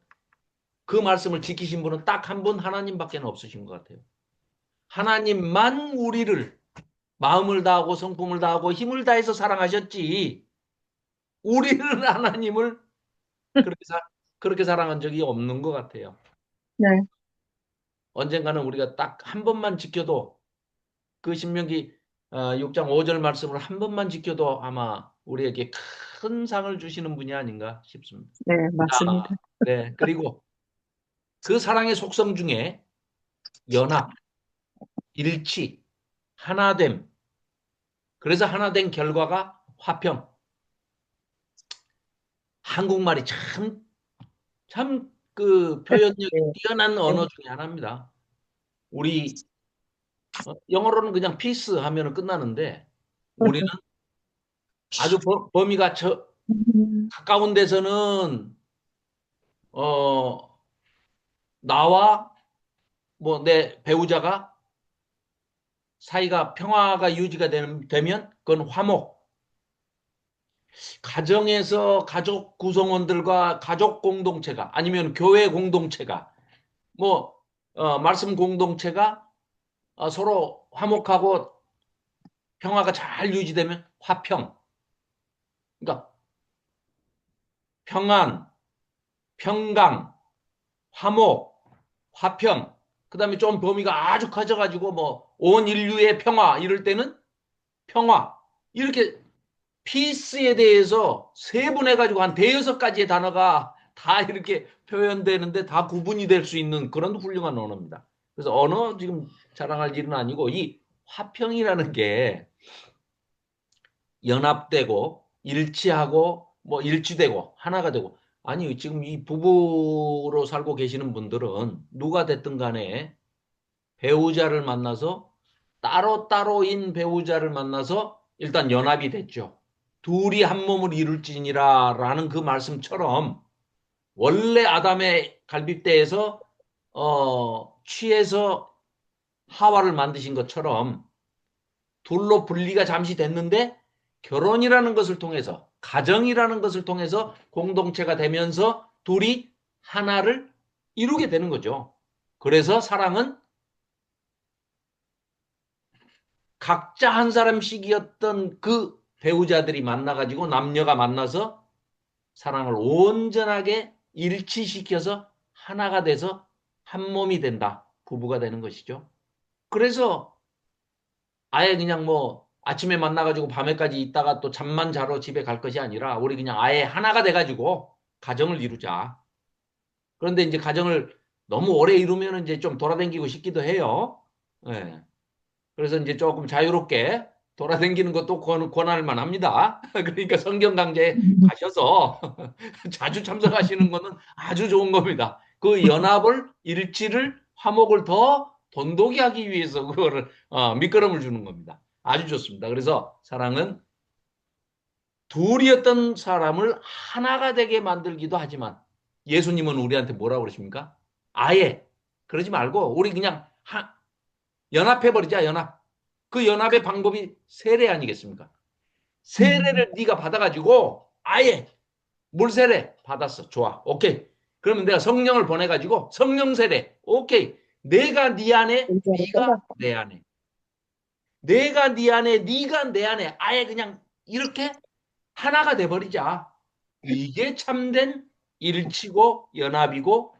그 말씀을 지키신 분은 딱 한 분 하나님밖에 없으신 것 같아요. 하나님만 우리를 마음을 다하고 성품을 다하고 힘을 다해서 사랑하셨지 우리는 하나님을 그렇게, 그렇게 사랑한 적이 없는 것 같아요. 네, 언젠가는 우리가 딱 한 번만 지켜도 그 신명기 6장 5절 말씀을 한 번만 지켜도 아마 우리에게 큰 상을 주시는 분이 아닌가 싶습니다. 네, 맞습니다. 자, 네. 그리고 그 사랑의 속성 중에 연합, 일치, 하나됨. 그래서 하나된 결과가 화평. 한국말이 참 그 표현력이 네, 뛰어난 네, 언어 중에 하나입니다. 우리 영어로는 그냥 피스 하면 끝나는데 우리는 아주 범위가 음, 가까운 데서는 어, 나와 뭐 내 배우자가 사이가 평화가 유지가 되면 그건 화목. 가정에서 가족 구성원들과 가족 공동체가 아니면 교회 공동체가 뭐 말씀 공동체가 서로 화목하고 평화가 잘 유지되면 화평. 그러니까 평안, 평강, 화목, 화평. 그다음에 좀 범위가 아주 커져가지고 뭐 온 인류의 평화 이럴 때는 평화. 이렇게 피스에 대해서 세분해가지고 한 대여섯 가지의 단어가 다 이렇게 표현되는데 다 구분이 될 수 있는 그런 훌륭한 언어입니다. 그래서 언어 지금 자랑할 일은 아니고 이 화평이라는 게 연합되고 일치하고 뭐 일치되고 하나가 되고 아니 지금 이 부부로 살고 계시는 분들은 누가 됐든 간에 배우자를 만나서 따로따로인 배우자를 만나서 일단 연합이 됐죠. 둘이 한 몸을 이룰지니라라는 그 말씀처럼 원래 아담의 갈빗대에서 취해서 하와를 만드신 것처럼 둘로 분리가 잠시 됐는데 결혼이라는 것을 통해서 가정이라는 것을 통해서 공동체가 되면서 둘이 하나를 이루게 되는 거죠. 그래서 사랑은 각자 한 사람씩이었던 그 배우자들이 만나가지고 남녀가 만나서 사랑을 온전하게 일치시켜서 하나가 돼서 한 몸이 된다. 부부가 되는 것이죠. 그래서 아예 그냥 뭐 아침에 만나가지고 밤에까지 있다가 또 잠만 자러 집에 갈 것이 아니라 우리 그냥 아예 하나가 돼가지고 가정을 이루자. 그런데 이제 가정을 너무 오래 이루면 이제 좀 돌아다니고 싶기도 해요. 예. 그래서 이제 조금 자유롭게 돌아다니는 것도 권할 만합니다. 그러니까 성경 강좌에 가셔서 자주 참석하시는 것은 아주 좋은 겁니다. 그 연합을 일치를 화목을 더 돈독히 하기 위해서 그거를 밑거름을 주는 겁니다. 아주 좋습니다. 그래서 사랑은 둘이었던 사람을 하나가 되게 만들기도 하지만 예수님은 우리한테 뭐라고 그러십니까? 아예 그러지 말고 우리 그냥 연합해버리자 연합. 그 연합의 방법이 세례 아니겠습니까? 세례를 네가 받아가지고 아예 물 세례 받았어. 좋아. 오케이. 그러면 내가 성령을 보내가지고 성령 세례. 오케이. 내가 네 안에, 의자를 네가 떠받 내 안에. 내가 네 안에, 네가 내 안에. 아예 그냥 이렇게 하나가 돼버리자. 이게 참된 일치고 연합이고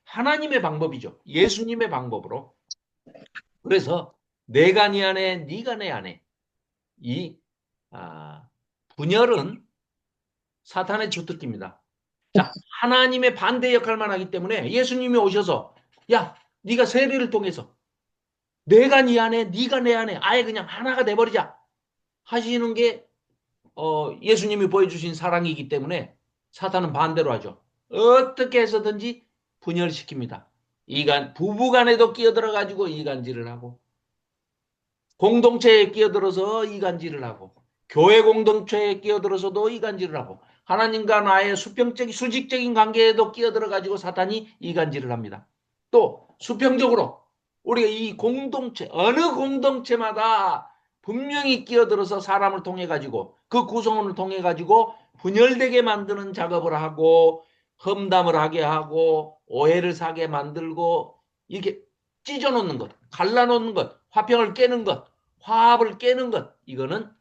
하나님의 방법이죠. 예수님의 방법으로. 그래서 내가 네 안에, 네가 내 안에. 이 분열은 사탄의 주특기입니다. 자, 하나님의 반대 역할만 하기 때문에 예수님이 오셔서 야, 네가 세례를 통해서 내가 네 안에, 네가 내 안에 아예 그냥 하나가 돼버리자 하시는 게 예수님이 보여주신 사랑이기 때문에 사탄은 반대로 하죠. 어떻게 해서든지 분열시킵니다. 부부간에도 끼어들어가지고 이간질을 하고 공동체에 끼어들어서 이간질을 하고 교회 공동체에 끼어들어서도 이간질을 하고 하나님과 나의 수평적인 수직적인 관계에도 끼어들어 가지고 사탄이 이간질을 합니다. 또 수평적으로 우리가 이 공동체 어느 공동체마다 분명히 끼어들어서 사람을 통해 가지고 그 구성원을 통해 가지고 분열되게 만드는 작업을 하고 험담을 하게 하고 오해를 사게 만들고 이게 찢어놓는 것, 갈라놓는 것, 화평을 깨는 것, 화합을 깨는 것 이거는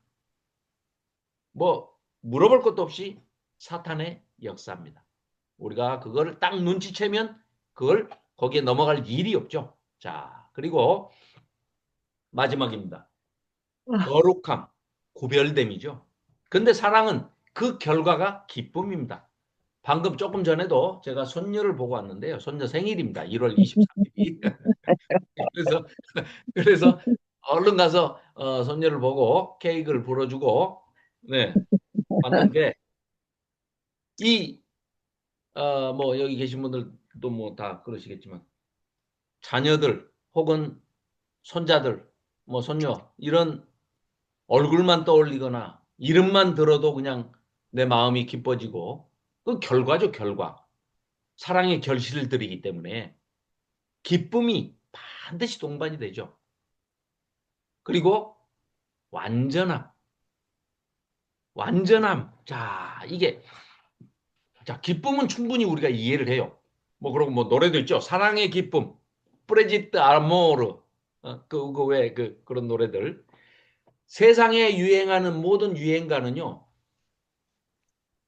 뭐 물어볼 것도 없이 사탄의 역사입니다. 우리가 그거를 딱 눈치채면 그걸 거기에 넘어갈 일이 없죠. 자, 그리고 마지막입니다. 거룩함, 구별됨이죠. 근데 사랑은 그 결과가 기쁨입니다. 방금 조금 전에도 제가 손녀를 보고 왔는데요. 손녀 생일입니다. 1월 23일이. 그래서 그래서 얼른 가서 손녀를 보고 케이크를 불어주고 네 왔는데 이 뭐 여기 계신 분들도 뭐 다 그러시겠지만 자녀들 혹은 손자들 뭐 손녀 이런 얼굴만 떠올리거나 이름만 들어도 그냥 내 마음이 기뻐지고 그 결과죠 결과 사랑의 결실을 드리기 때문에 기쁨이 반드시 동반이 되죠. 그리고 완전함 완전함 자 이게 자 기쁨은 충분히 우리가 이해를 해요. 뭐 그러고 뭐 노래도 있죠. 사랑의 기쁨 프레지트 아모르 그 왜 그런 노래들 세상에 유행하는 모든 유행가는요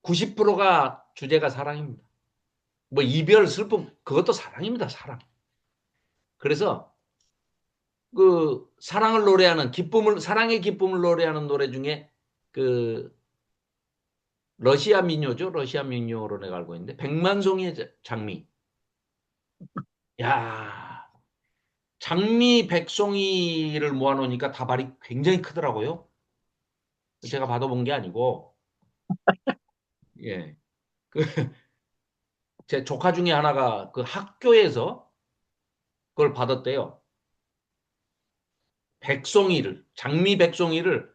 90%가 주제가 사랑입니다. 뭐 이별 슬픔 그것도 사랑입니다. 사랑. 그래서 그 사랑을 노래하는 기쁨을 사랑의 기쁨을 노래하는 노래 중에 그 러시아 민요죠. 러시아 민요로 내가 알고 있는데 백만송이의 장미. 야 장미 백송이를 모아놓으니까 다발이 굉장히 크더라고요. 제가 받아본 게 아니고 예. 그 제 조카 중에 하나가 그 학교에서 그걸 받았대요. 백송이를 장미 백송이를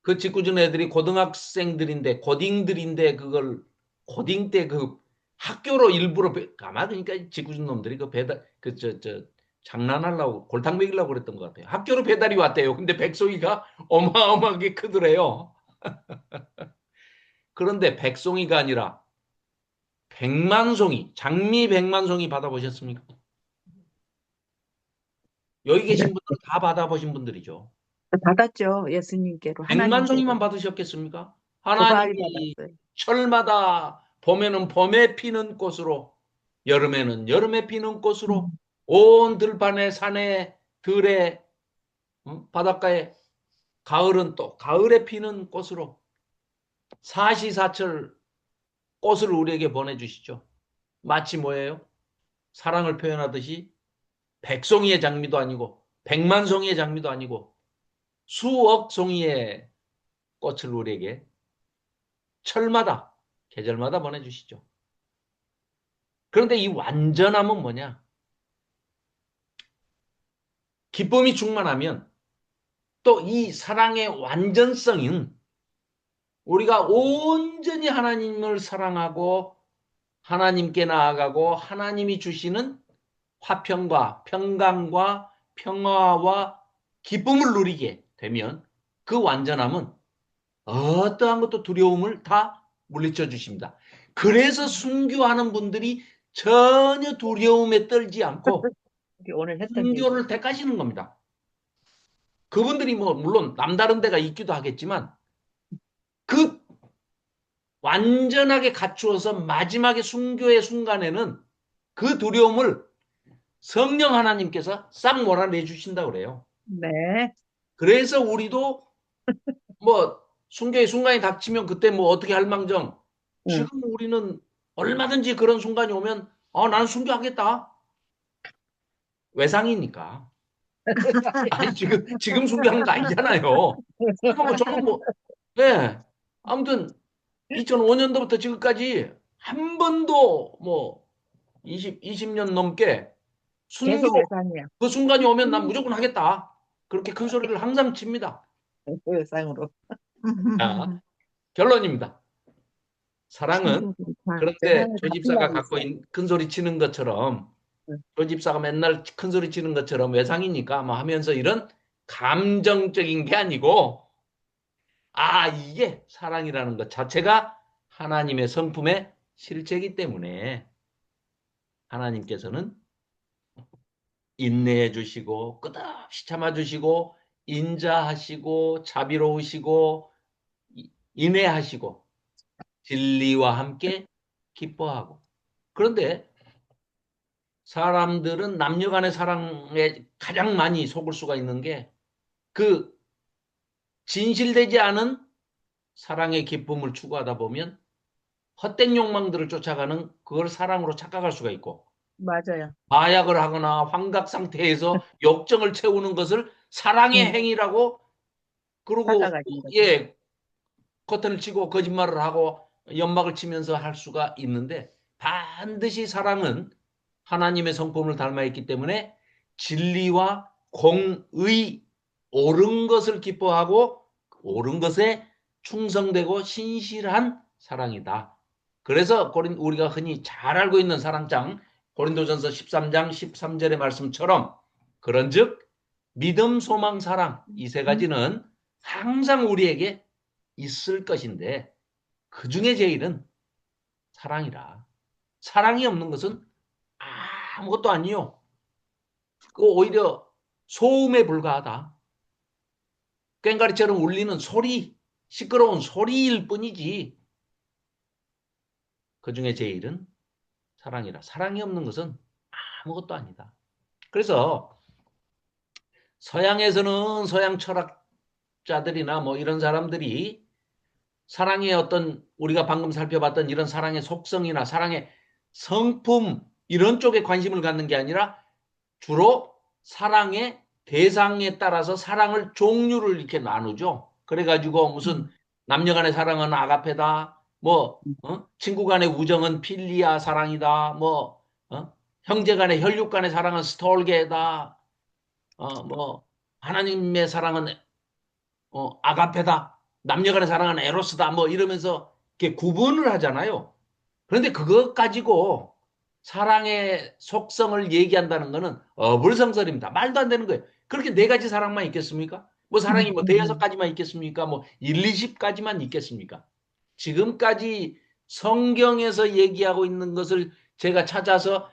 그 짓궂은 애들이 고등학생들인데 고딩들인데 그걸 고딩 때 그 학교로 일부러 아마 그러니까 짓궂은 놈들이 그 배달 저 장난하려고 골탕 먹이려고 그랬던 것 같아요. 학교로 배달이 왔대요. 근데 백송이가 어마어마하게 크더래요. 그런데 백송이가 아니라 백만송이, 장미 백만송이 받아보셨습니까? 여기 계신 분들은 다 받아보신 분들이죠. 받았죠. 예수님께로, 백만송이만 하나님께로. 받으셨겠습니까? 두 바위 하나님이 받았어요. 철마다 봄에는 봄에 피는 꽃으로 여름에는 여름에 피는 꽃으로 음. 온 들판에 산에 들에 바닷가에 가을은 또 가을에 피는 꽃으로 사시사철 꽃을 우리에게 보내주시죠. 마치 뭐예요? 사랑을 표현하듯이 백송이의 장미도 아니고 백만송이의 장미도 아니고 수억 송이의 꽃을 우리에게 철마다 계절마다 보내주시죠. 그런데 이 완전함은 뭐냐? 기쁨이 충만하면 또 이 사랑의 완전성인 우리가 온전히 하나님을 사랑하고 하나님께 나아가고 하나님이 주시는 화평과 평강과 평화와 기쁨을 누리게 되면 그 완전함은 어떠한 것도 두려움을 다 물리쳐 주십니다. 그래서 순교하는 분들이 전혀 두려움에 떨지 않고 우리 오늘 했던 얘기. 순교를 택하시는 겁니다. 그분들이 뭐 물론 남다른 데가 있기도 하겠지만 그 완전하게 갖추어서 마지막에 순교의 순간에는 그 두려움을 성령 하나님께서 싹 몰아내 주신다고 그래요. 네. 그래서 우리도 뭐 순교의 순간이 닥치면 그때 뭐 어떻게 할 망정 응. 지금 우리는 얼마든지 그런 순간이 오면 나는 순교하겠다. 외상이니까. 아니 지금 순교하는 거 아니잖아요. 그러니까 뭐 저는 뭐 네. 아무튼 2005년도부터 지금까지 한 번도 뭐 20년 넘게 순교 계속 외상이야. 그 순간이 오면 난 무조건 하겠다. 그렇게 큰 소리를 항상 칩니다. 외상으로. 자, 결론입니다. 사랑은 친구들이 다 그런데 세상을 조 다 집사가 필요하고 갖고 있어요. 있는 큰 소리 치는 것처럼 네, 조 집사가 맨날 큰 소리 치는 것처럼 외상이니까 뭐 하면서 이런 감정적인 게 아니고 이게 사랑이라는 것 자체가 하나님의 성품의 실체이기 때문에 하나님께서는 인내해 주시고 끝없이 참아 주시고 인자하시고 자비로우시고 인애하시고 진리와 함께 기뻐하고 그런데 사람들은 남녀 간의 사랑에 가장 많이 속을 수가 있는 게 그 진실되지 않은 사랑의 기쁨을 추구하다 보면 헛된 욕망들을 쫓아가는 그걸 사랑으로 착각할 수가 있고 맞아요. 마약을 하거나 환각 상태에서 욕정을 채우는 것을 사랑의 음, 행위라고 그러고 찾아가는 거죠. 예 커튼을 치고 거짓말을 하고 연막을 치면서 할 수가 있는데 반드시 사랑은 하나님의 성품을 닮아 있기 때문에 진리와 공의 옳은 것을 기뻐하고 옳은 것에 충성되고 신실한 사랑이다. 그래서 우리가 흔히 잘 알고 있는 사랑장 고린도전서 13장 13절의 말씀처럼 그런즉 믿음, 소망, 사랑 이 세 가지는 항상 우리에게 있을 것인데 그 중에 제일은 사랑이라. 사랑이 없는 것은 아무것도 아니요. 그 오히려 소음에 불과하다. 꽹과리처럼 울리는 소리, 시끄러운 소리일 뿐이지. 그 중에 제일은 사랑이라. 사랑이 없는 것은 아무것도 아니다. 그래서 서양에서는 서양 철학자들이나 뭐 이런 사람들이 사랑의 어떤 우리가 방금 살펴봤던 이런 사랑의 속성이나 사랑의 성품 이런 쪽에 관심을 갖는 게 아니라 주로 사랑의 대상에 따라서 사랑을 종류를 이렇게 나누죠. 그래가지고 무슨 음, 남녀 간의 사랑은 아가페다. 뭐 음, 친구 간의 우정은 필리아 사랑이다. 뭐 형제 간의 혈육 간의 사랑은 스톨게다. 뭐 하나님의 사랑은 아가페다. 남녀 간의 사랑은 에로스다. 뭐 이러면서 이렇게 구분을 하잖아요. 그런데 그것 가지고 사랑의 속성을 얘기한다는 것은 어불성설입니다. 말도 안 되는 거예요. 그렇게 네 가지 사랑만 있겠습니까? 뭐 사랑이 뭐 대여섯 음. 가지만 있겠습니까? 뭐 1, 20가지만 있겠습니까? 지금까지 성경에서 얘기하고 있는 것을 제가 찾아서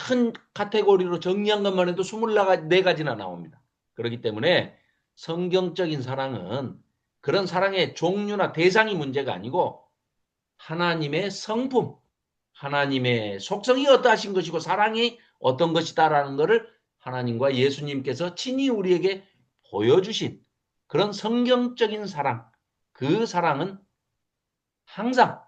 큰 카테고리로 정리한 것만 해도 24가지나 나옵니다. 그렇기 때문에 성경적인 사랑은 그런 사랑의 종류나 대상이 문제가 아니고 하나님의 성품, 하나님의 속성이 어떠하신 것이고 사랑이 어떤 것이다라는 것을 하나님과 예수님께서 친히 우리에게 보여주신 그런 성경적인 사랑, 그 사랑은 항상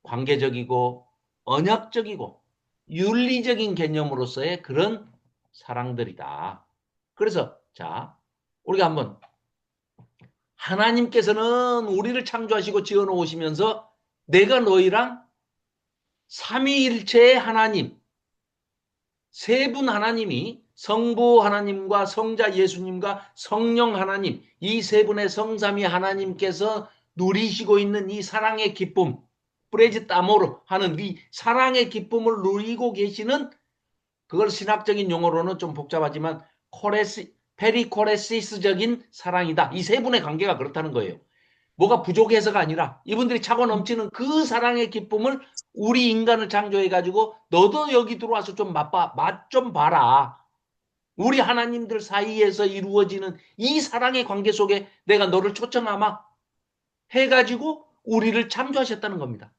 관계적이고 언약적이고 윤리적인 개념으로서의 그런 사랑들이다. 그래서 자, 우리가 한번 하나님께서는 우리를 창조하시고 지어 놓으시면서 내가 너희랑 삼위일체의 하나님, 세 분 하나님이 성부 하나님과 성자 예수님과 성령 하나님, 이 세 분의 성삼위 하나님께서 누리시고 있는 이 사랑의 기쁨, 프레지 따모르 하는 이 사랑의 기쁨을 누리고 계시는 그걸 신학적인 용어로는 좀 복잡하지만 페리코레시스적인 사랑이다. 이 세 분의 관계가 그렇다는 거예요. 뭐가 부족해서가 아니라 이분들이 차고 넘치는 그 사랑의 기쁨을 우리 인간을 창조해가지고 너도 여기 들어와서 좀 맛 좀 봐라. 우리 하나님들 사이에서 이루어지는 이 사랑의 관계 속에 내가 너를 초청하마 해가지고 우리를 창조하셨다는 겁니다.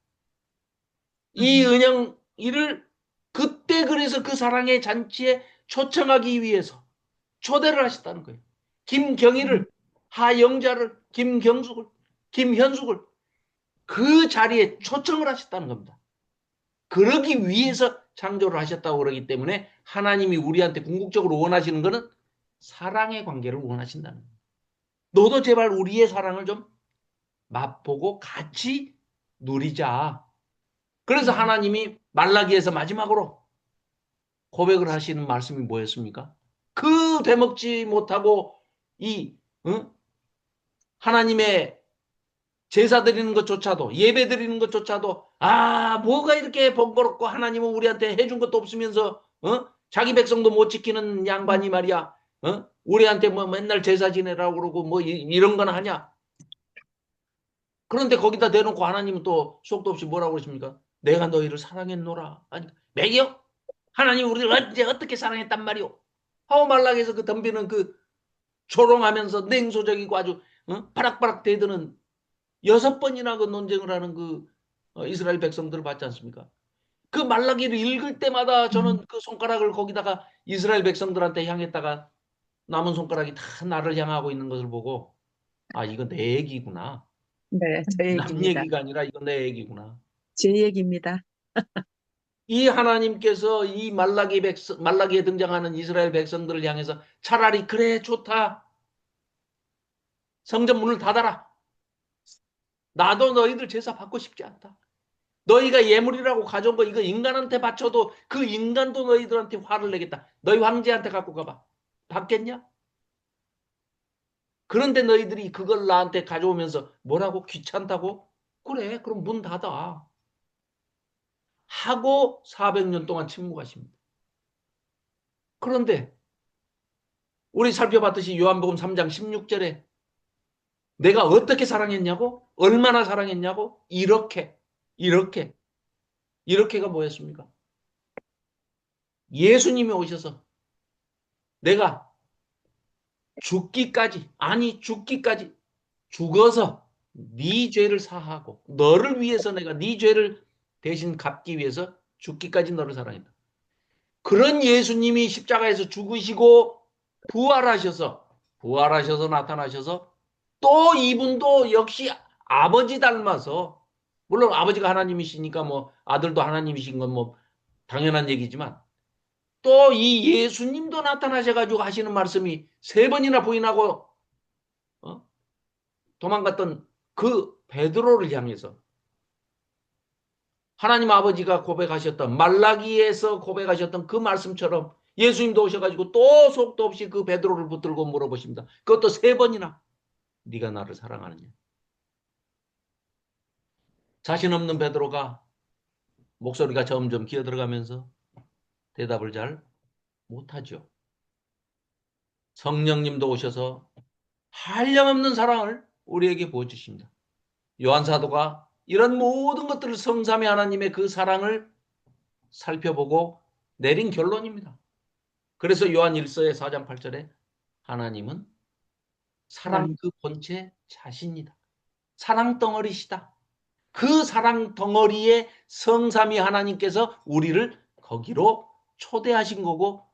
이 음, 은영 이를 그때 그래서 그 사랑의 잔치에 초청하기 위해서 초대를 하셨다는 거예요. 음, 김경희를, 하영자를, 김경숙을, 김현숙을 그 자리에 초청을 하셨다는 겁니다. 그러기 위해서 창조를 하셨다고 그러기 때문에 하나님이 우리한테 궁극적으로 원하시는 것은 사랑의 관계를 원하신다는 거예요. 너도 제발 우리의 사랑을 좀 맛보고 같이 누리자. 그래서 음, 하나님이 말라기에서 마지막으로 고백을 하시는 말씀이 뭐였습니까? 그 되먹지 못하고 이 하나님의 제사 드리는 것조차도, 예배 드리는 것조차도, 뭐가 이렇게 번거롭고 하나님은 우리한테 해준 것도 없으면서, 자기 백성도 못 지키는 양반이 말이야, 우리한테 뭐 맨날 제사 지내라고 그러고 뭐 이런 건 하냐? 그런데 거기다 대놓고 하나님은 또 속도 없이 뭐라고 그러십니까? 내가 너희를 사랑했노라. 아니, 매겨? 하나님 우리를 언제 어떻게 사랑했단 말이오? 하고 말락해서 그 덤비는 그 조롱하면서 냉소적이고 아주 바락바락 대드는 6번이나 그 논쟁을 하는 그 이스라엘 백성들을 봤지 않습니까? 그 말라기를 읽을 때마다 저는 그 손가락을 거기다가 이스라엘 백성들한테 향했다가 남은 손가락이 다 나를 향하고 있는 것을 보고 이건 내 얘기구나. 네, 제 남 얘기입니다. 얘기가 아니라 이건 내 얘기구나. 제 얘기입니다. 이 하나님께서 이 말라기에 등장하는 이스라엘 백성들을 향해서 차라리 그래 좋다. 성전 문을 닫아라. 나도 너희들 제사 받고 싶지 않다. 너희가 예물이라고 가져온 거 이거 인간한테 바쳐도 그 인간도 너희들한테 화를 내겠다. 너희 황제한테 갖고 가봐. 받겠냐? 그런데 너희들이 그걸 나한테 가져오면서 뭐라고 귀찮다고? 그래 그럼 문 닫아. 하고 400년 동안 침묵하십니다. 그런데 우리 살펴봤듯이 요한복음 3장 16절에 내가 어떻게 사랑했냐고? 얼마나 사랑했냐고? 이렇게가 뭐였습니까? 예수님이 오셔서 내가 죽기까지 죽어서 네 죄를 사하고 너를 위해서 내가 네 죄를 대신 갚기 위해서 죽기까지 너를 사랑했다. 그런 예수님이 십자가에서 죽으시고 부활하셔서 나타나셔서 또 이분도 역시 아버지 닮아서 물론 아버지가 하나님이시니까 뭐 아들도 하나님이신 건 뭐 당연한 얘기지만 또 이 예수님도 나타나셔가지고 하시는 말씀이 3번이나 부인하고 도망갔던 그 베드로를 향해서 하나님 아버지가 고백하셨던 말라기에서 고백하셨던 그 말씀처럼 예수님도 오셔가지고 또 속도 없이 그 베드로를 붙들고 물어보십니다. 그것도 3번이나 네가 나를 사랑하느냐. 자신 없는 베드로가 목소리가 점점 기어들어가면서 대답을 잘 못하죠. 성령님도 오셔서 한량없는 사랑을 우리에게 보여주십니다. 요한사도가 이런 모든 것들을 성삼위 하나님의 그 사랑을 살펴보고 내린 결론입니다. 그래서 요한 1서의 4장 8절에 하나님은 사랑 그 본체 자신이다. 사랑 덩어리시다. 그 사랑 덩어리에 성삼위 하나님께서 우리를 거기로 초대하신 거고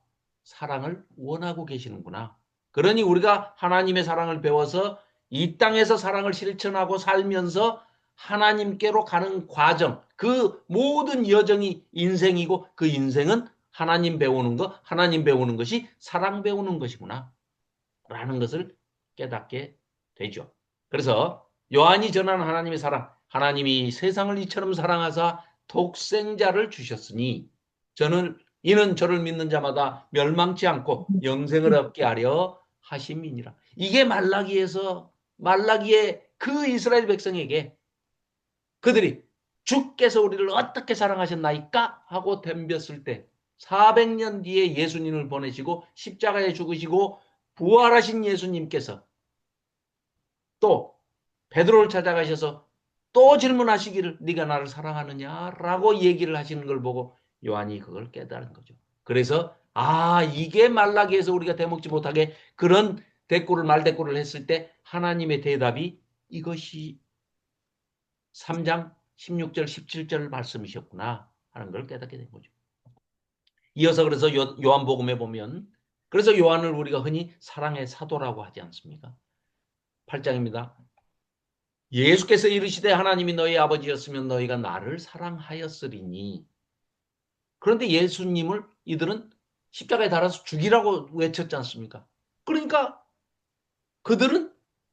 사랑을 원하고 계시는구나. 그러니 우리가 하나님의 사랑을 배워서 이 땅에서 사랑을 실천하고 살면서 하나님께로 가는 과정, 그 모든 여정이 인생이고 그 인생은 하나님 배우는 것이 사랑 배우는 것이구나. 라는 것을 깨닫게 되죠. 그래서 요한이 전하는 하나님의 사랑, 하나님이 세상을 이처럼 사랑하사 독생자를 주셨으니 이는 저를 믿는 자마다 멸망치 않고 영생을 얻게 하려 하심이니라. 이게 말라기의 그 이스라엘 백성에게 그들이 주께서 우리를 어떻게 사랑하셨나이까 하고 덤볐을 때 400년 뒤에 예수님을 보내시고 십자가에 죽으시고 부활하신 예수님께서 또 베드로를 찾아가셔서 또 질문하시기를 네가 나를 사랑하느냐라고 얘기를 하시는 걸 보고 요한이 그걸 깨달은 거죠. 그래서 이게 말라기에서 우리가 대먹지 못하게 그런 말대꾸를 했을 때 하나님의 대답이 이것이 3장 16절 17절 말씀이셨구나 하는 걸 깨닫게 된 거죠. 이어서 그래서 요한복음에 보면 그래서 요한을 우리가 흔히 사랑의 사도라고 하지 않습니까? 8장입니다. 예수께서 이르시되 하나님이 너희 아버지였으면 너희가 나를 사랑하였으리니. 그런데 예수님을 이들은 십자가에 달아서 죽이라고 외쳤지 않습니까? 그러니까 그들은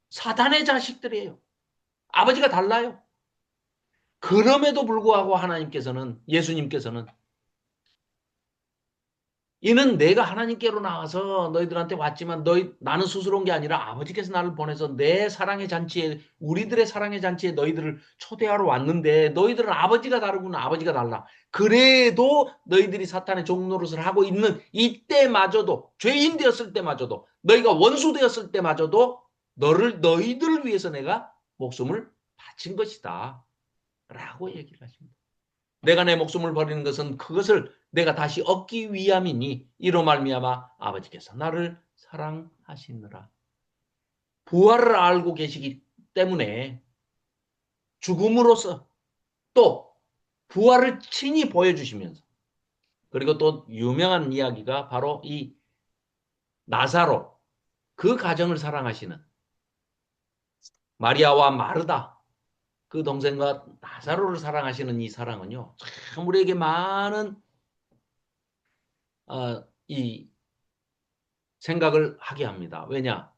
사단의 자식들이에요. 아버지가 달라요. 그럼에도 불구하고 예수님께서는 이는 내가 하나님께로 나와서 너희들한테 왔지만 나는 스스로 온 게 아니라 아버지께서 나를 보내서 내 사랑의 잔치에, 우리들의 사랑의 잔치에 너희들을 초대하러 왔는데 너희들은 아버지가 다르구나. 아버지가 달라. 그래도 너희들이 사탄의 종노릇을 하고 있는 이때마저도, 죄인 되었을 때마저도, 너희가 원수 되었을 때마저도 너희들을 위해서 내가 목숨을 바친 것이다 라고 얘기를 하십니다. 내가 내 목숨을 버리는 것은 그것을 내가 다시 얻기 위함이니 이로 말미암아 아버지께서 나를 사랑하시느라. 부활을 알고 계시기 때문에 죽음으로써 또 부활을 친히 보여주시면서, 그리고 또 유명한 이야기가 바로 이 나사로, 그 가정을 사랑하시는 마리아와 마르다, 그 동생과 나사로를 사랑하시는 이 사랑은요, 참 우리에게 많은 이 생각을 하게 합니다. 왜냐?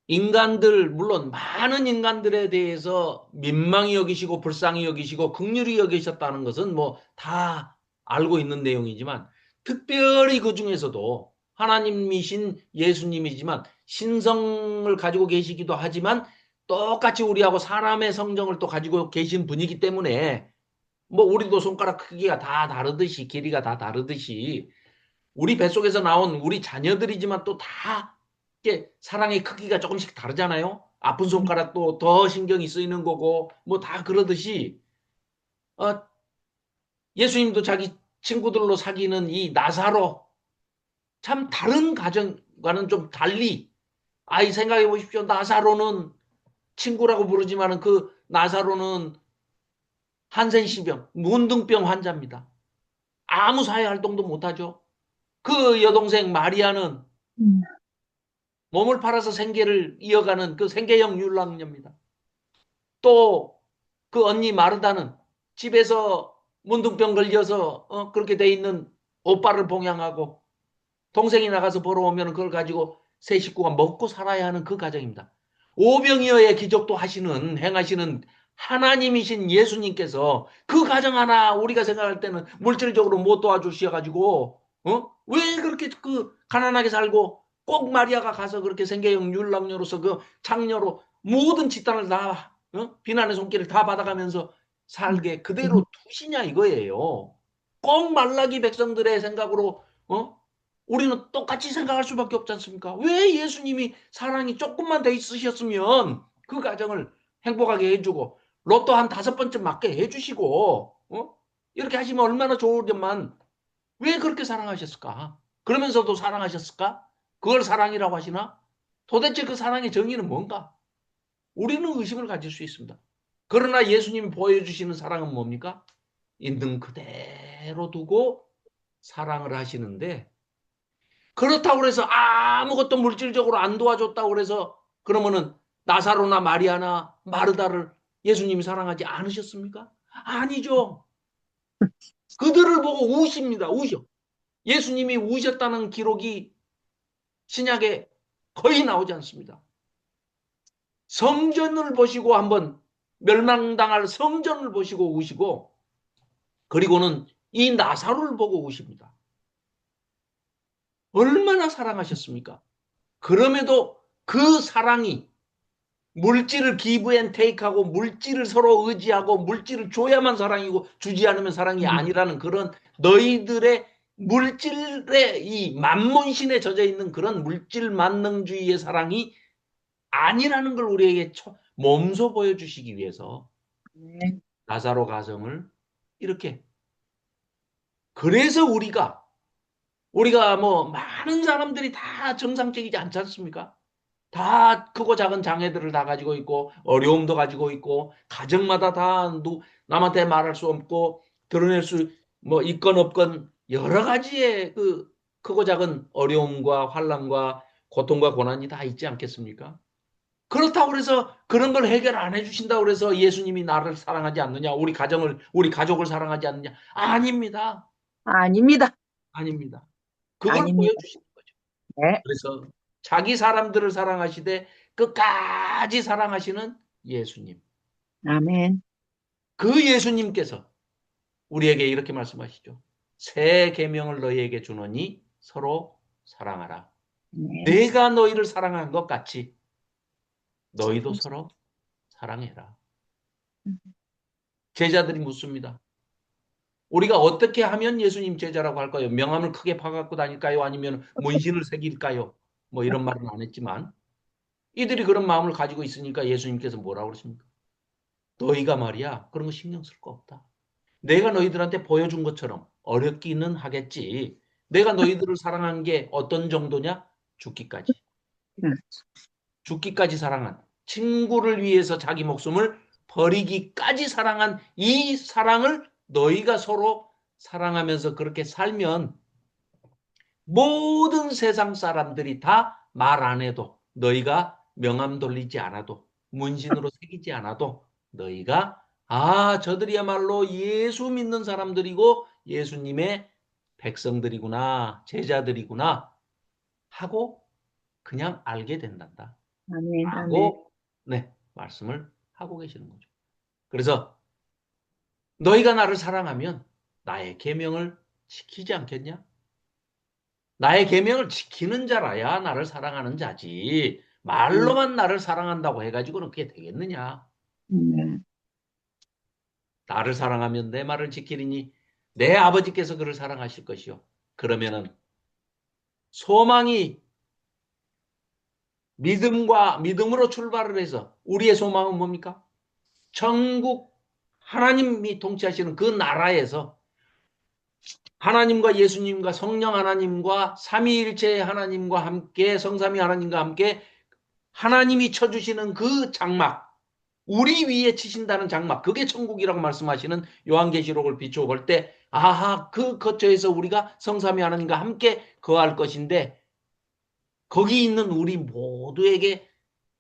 인간들, 물론 많은 인간들에 대해서 민망히 여기시고 불쌍히 여기시고 긍휼히 여기셨다는 것은 뭐 다 알고 있는 내용이지만, 특별히 그 중에서도 하나님이신 예수님이지만 신성을 가지고 계시기도 하지만 똑같이 우리하고 사람의 성정을 또 가지고 계신 분이기 때문에, 뭐 우리도 손가락 크기가 다 다르듯이 길이가 다 다르듯이 우리 뱃속에서 나온 우리 자녀들이지만 또 다 사랑의 크기가 조금씩 다르잖아요. 아픈 손가락도 더 신경이 쓰이는 거고 뭐 다 그러듯이, 어, 예수님도 자기 친구들로 사귀는 이 나사로, 참 다른 가정과는 좀 달리, 아이 생각해 보십시오. 나사로는 친구라고 부르지만은 그 나사로는 한센시병, 문둥병 환자입니다. 아무 사회 활동도 못하죠. 그 여동생 마리아는 음, 몸을 팔아서 생계를 이어가는 그 생계형 율랑녀입니다. 또 그 언니 마르다는 집에서 문둥병 걸려서 그렇게 돼 있는 오빠를 봉양하고, 동생이 나가서 보러 오면 그걸 가지고 세 식구가 먹고 살아야 하는 그 가정입니다. 오병이어의 기적도 행하시는 하나님이신 예수님께서 그 가정 하나 우리가 생각할 때는 물질적으로 못 도와주셔가지고, 왜 그렇게 그 가난하게 살고, 꼭 마리아가 가서 그렇게 생계형 율랑녀로서 그 장녀로 모든 집단을 다, 비난의 손길을 다 받아가면서 살게 그대로 두시냐 이거예요. 꼭 말라기 백성들의 생각으로, 우리는 똑같이 생각할 수밖에 없지 않습니까? 왜 예수님이 사랑이 조금만 더 있으셨으면 그 가정을 행복하게 해주고 로또 한 5번쯤 맞게 해주시고, 이렇게 하시면 얼마나 좋으련만, 왜 그렇게 사랑하셨을까? 그러면서도 사랑하셨을까? 그걸 사랑이라고 하시나? 도대체 그 사랑의 정의는 뭔가? 우리는 의심을 가질 수 있습니다. 그러나 예수님이 보여주시는 사랑은 뭡니까? 있는 그대로 두고 사랑을 하시는데, 그렇다고 해서 아무것도 물질적으로 안 도와줬다고 그래서 그러면은 나사로나 마리아나 마르다를 예수님이 사랑하지 않으셨습니까? 아니죠. 그들을 보고 우십니다. 우셔. 예수님이 우셨다는 기록이 신약에 거의 나오지 않습니다. 성전을 보시고, 한번 멸망당할 성전을 보시고 우시고, 그리고는 이 나사로를 보고 우십니다. 얼마나 사랑하셨습니까? 그럼에도 그 사랑이 물질을 기브 앤 테이크하고 물질을 서로 의지하고 물질을 줘야만 사랑이고 주지 않으면 사랑이 아니라는 그런 너희들의 물질의 이 만몬신에 젖어 있는 그런 물질 만능주의의 사랑이 아니라는 걸 우리에게 몸소 보여주시기 위해서 네. 나사로 가정을 이렇게, 그래서 우리가 뭐 많은 사람들이 다 정상적이지 않지 않습니까? 다 크고 작은 장애들을 다 가지고 있고 어려움도 가지고 있고 가정마다 다 남한테 말할 수 없고 드러낼 수 뭐 있건 없건 여러 가지의 그 크고 작은 어려움과 환난과 고통과 고난이 다 있지 않겠습니까? 그렇다고 그래서 그런 걸 해결 안 해주신다고 그래서 예수님이 나를 사랑하지 않느냐, 우리 가족을 사랑하지 않느냐? 아닙니다. 아닙니다. 아닙니다. 그걸 아닙니다. 보여주시는 거죠. 네. 그래서 자기 사람들을 사랑하시되 끝까지 사랑하시는 예수님. 아멘. 그 예수님께서 우리에게 이렇게 말씀하시죠. 새 계명을 너희에게 주노니 서로 사랑하라. 네. 내가 너희를 사랑한 것 같이 너희도 서로 사랑해라. 제자들이 묻습니다. 우리가 어떻게 하면 예수님 제자라고 할까요? 명함을 크게 파갖고 다닐까요? 아니면 문신을 새길까요? 뭐 이런 말은 안 했지만 이들이 그런 마음을 가지고 있으니까 예수님께서 뭐라고 그러십니까? 너희가 말이야 그런 거 신경 쓸 거 없다. 내가 너희들한테 보여준 것처럼 어렵기는 하겠지. 내가 너희들을 사랑한 게 어떤 정도냐? 죽기까지. 음. 죽기까지 사랑한 친구를 위해서 자기 목숨을 버리기까지 사랑한 이 사랑을 너희가 서로 사랑하면서 그렇게 살면 모든 세상 사람들이 다 말 안 해도 너희가 명함 돌리지 않아도 문신으로 새기지 않아도 너희가 저들이야말로 예수 믿는 사람들이고 예수님의 백성들이구나 제자들이구나 하고 그냥 알게 된단다. 아멘, 아멘. 라고 네, 말씀을 하고 계시는 거죠. 그래서 너희가 나를 사랑하면 나의 계명을 지키지 않겠냐? 나의 계명을 지키는 자라야 나를 사랑하는 자지. 네. 말로만 나를 사랑한다고 해가지고는 그게 되겠느냐? 네. 나를 사랑하면 내 말을 지키리니 내 아버지께서 그를 사랑하실 것이요. 그러면은 소망이 믿음으로 출발을 해서 우리의 소망은 뭡니까? 천국 하나님이 통치하시는 그 나라에서 하나님과 예수님과 성령 하나님과 삼위일체 하나님과 함께 성삼위 하나님과 함께 하나님이 쳐주시는 그 장막 우리 위에 치신다는 장막 그게 천국이라고 말씀하시는 요한계시록을 비추어 볼 때 그 거처에서 우리가 성삼위 하나님과 함께 거할 것인데 거기 있는 우리 모두에게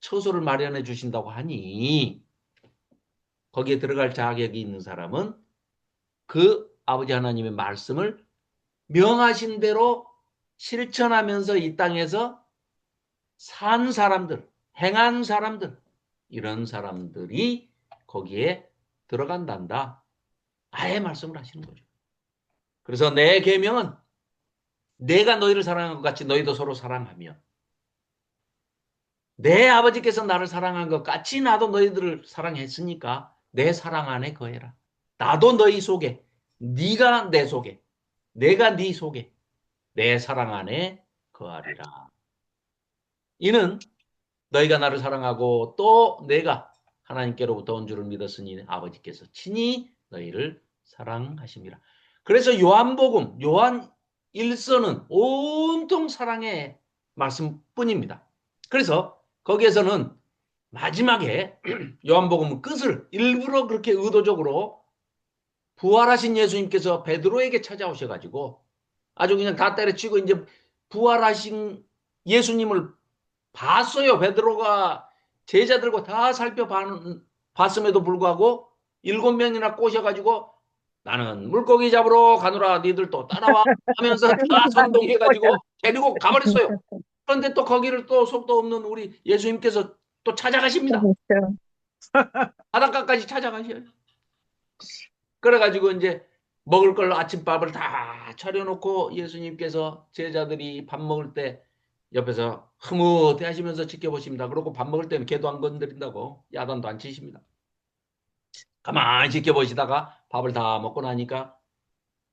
처소를 마련해 주신다고 하니 거기에 들어갈 자격이 있는 사람은 그 아버지 하나님의 말씀을 명하신 대로 실천하면서 이 땅에서 산 사람들, 행한 사람들, 이런 사람들이 거기에 들어간단다. 아예 말씀을 하시는 거죠. 그래서 내 계명은 내가 너희를 사랑한 것 같이 너희도 서로 사랑하며 내 아버지께서 나를 사랑한 것 같이 나도 너희들을 사랑했으니까 내 사랑 안에 거해라. 나도 너희 속에, 네가 내 속에, 내가 네 속에 내 사랑 안에 거하리라. 이는 너희가 나를 사랑하고 또 내가 하나님께로부터 온 줄을 믿었으니 아버지께서 친히 너희를 사랑하심이라. 그래서 요한복음, 요한 1서는 온통 사랑의 말씀뿐입니다. 그래서 거기에서는 마지막에 요한복음 끝을 일부러 그렇게 의도적으로 부활하신 예수님께서 베드로에게 찾아오셔가지고 아주 그냥 다 때려치고 이제 부활하신 예수님을 봤어요. 베드로가 제자들과 다 살펴봤음에도 불구하고 7명이나 꼬셔가지고 나는 물고기 잡으러 가노라 니들도 따라와 하면서 다 선동해가지고 데리고 가버렸어요. 그런데 또 거기를 또 속도 없는 우리 예수님께서 또 찾아가십니다. 그렇죠. 바닷가까지 찾아가셔요. 그래가지고 이제 먹을 걸 아침밥을 다 차려놓고 예수님께서 제자들이 밥 먹을 때 옆에서 흐뭇해 하시면서 지켜보십니다. 그러고 밥 먹을 때는 개도 안 건드린다고 야단도 안 치십니다. 가만히 지켜보시다가 밥을 다 먹고 나니까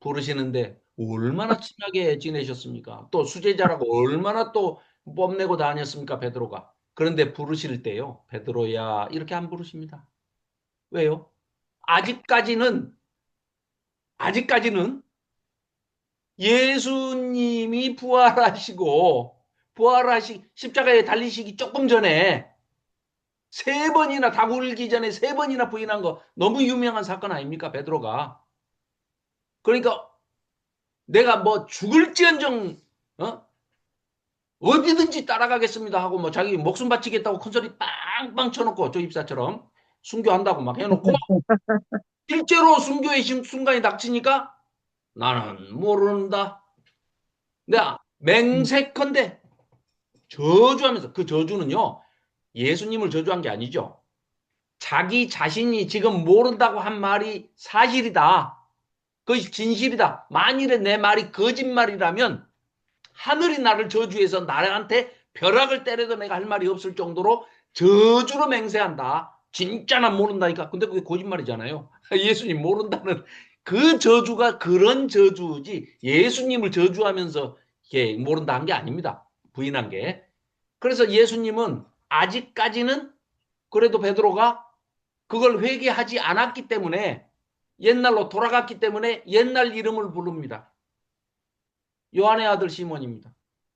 부르시는데 얼마나 친하게 지내셨습니까? 또 수제자라고 얼마나 또 뽐내고 다녔습니까? 베드로가. 그런데 부르실 때요. 베드로야 이렇게 안 부르십니다. 왜요? 아직까지는 아직까지는 예수님이 부활하시 십자가에 달리시기 조금 전에 3번이나 다 굴기 전에 3번이나 부인한 거 너무 유명한 사건 아닙니까? 베드로가. 그러니까 내가 뭐 죽을지언정 어디든지 따라가겠습니다 하고 뭐 자기 목숨 바치겠다고 큰소리 빵빵 쳐놓고 저 입사처럼 순교한다고 막 해놓고 실제로 순교의 순간이 닥치니까 나는 모른다. 내가 맹세컨대 저주하면서 그 저주는요. 예수님을 저주한 게 아니죠. 자기 자신이 지금 모른다고 한 말이 사실이다. 그것이 진실이다. 만일에 내 말이 거짓말이라면 하늘이 나를 저주해서 나한테 벼락을 때려도 내가 할 말이 없을 정도로 저주로 맹세한다. 진짜 난 모른다니까. 근데 그게 거짓말이잖아요. 예수님 모른다는 그 저주가 그런 저주지 예수님을 저주하면서 이게 모른다 한 게 아닙니다. 부인한 게. 그래서 예수님은 아직까지는 그래도 베드로가 그걸 회개하지 않았기 때문에 옛날로 돌아갔기 때문에 옛날 이름을 부릅니다. 요한의 아들 시몬입니다.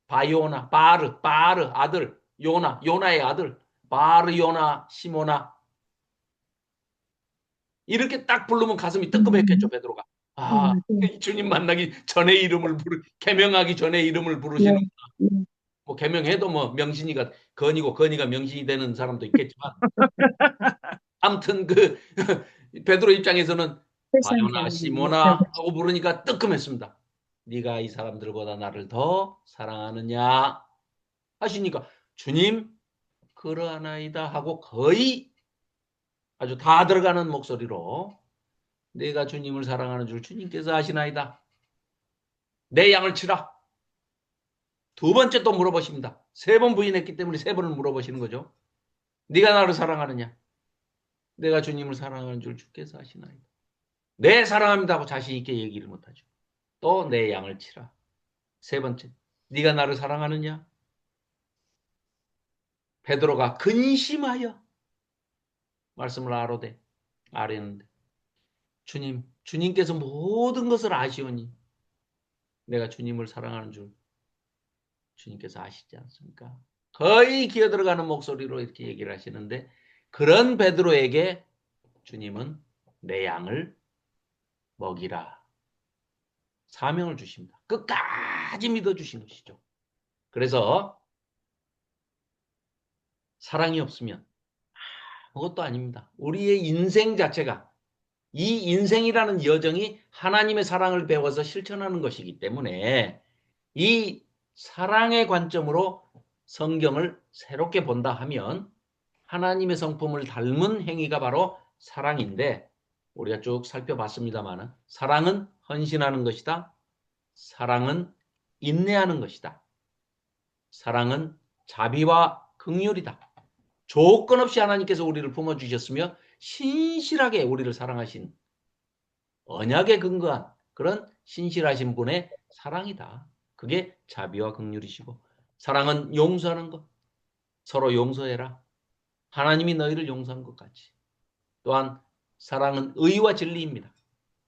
바요나, 바르 아들, 요나의 아들, 바르 요나 시모나. 이렇게 딱 부르면 가슴이 뜨끔했겠죠, 베드로가. 아, 네, 주님 만나기 전에 개명하기 전에 이름을 네, 부르시는, 네. 뭐 개명해도 뭐 명신이가 건이고 건이가 명신이 되는 사람도 있겠지만, 아무튼 그 베드로 입장에서는 세상 바요나 사람이 시모나 못하고. 하고 부르니까 뜨끔했습니다. 네가 이 사람들보다 나를 더 사랑하느냐 하시니까 주님 그러하나이다 하고 거의 아주 다 들어가는 목소리로 내가 주님을 사랑하는 줄 주님께서 아시나이다. 내 양을 치라. 두 번째 또 물어보십니다. 세 번 부인했기 때문에 세 번을 물어보시는 거죠. 네가 나를 사랑하느냐? 내가 주님을 사랑하는 줄 주께서 아시나이다. 네, 사랑합니다 하고 자신 있게 얘기를 못하죠. 또 내 양을 치라. 세 번째, 네가 나를 사랑하느냐? 베드로가 근심하여 말씀을 아뢰는데 주님께서 모든 것을 아시오니 내가 주님을 사랑하는 줄 주님께서 아시지 않습니까? 거의 기어 들어가는 목소리로 이렇게 얘기를 하시는데 그런 베드로에게 주님은 내 양을 먹이라 사명을 주십니다. 끝까지 믿어주신 것이죠. 그래서 사랑이 없으면 아무것도 아닙니다. 우리의 인생 자체가 이 인생이라는 여정이 하나님의 사랑을 배워서 실천하는 것이기 때문에 이 사랑의 관점으로 성경을 새롭게 본다 하면 하나님의 성품을 닮은 행위가 바로 사랑인데 우리가 쭉 살펴봤습니다만 사랑은 헌신하는 것이다. 사랑은 인내하는 것이다. 사랑은 자비와 긍휼이다. 조건 없이 하나님께서 우리를 품어주셨으며 신실하게 우리를 사랑하신 언약에 근거한 그런 신실하신 분의 사랑이다. 그게 자비와 긍휼이시고 사랑은 용서하는 것. 서로 용서해라. 하나님이 너희를 용서한 것 같이. 또한 사랑은 의와 진리입니다.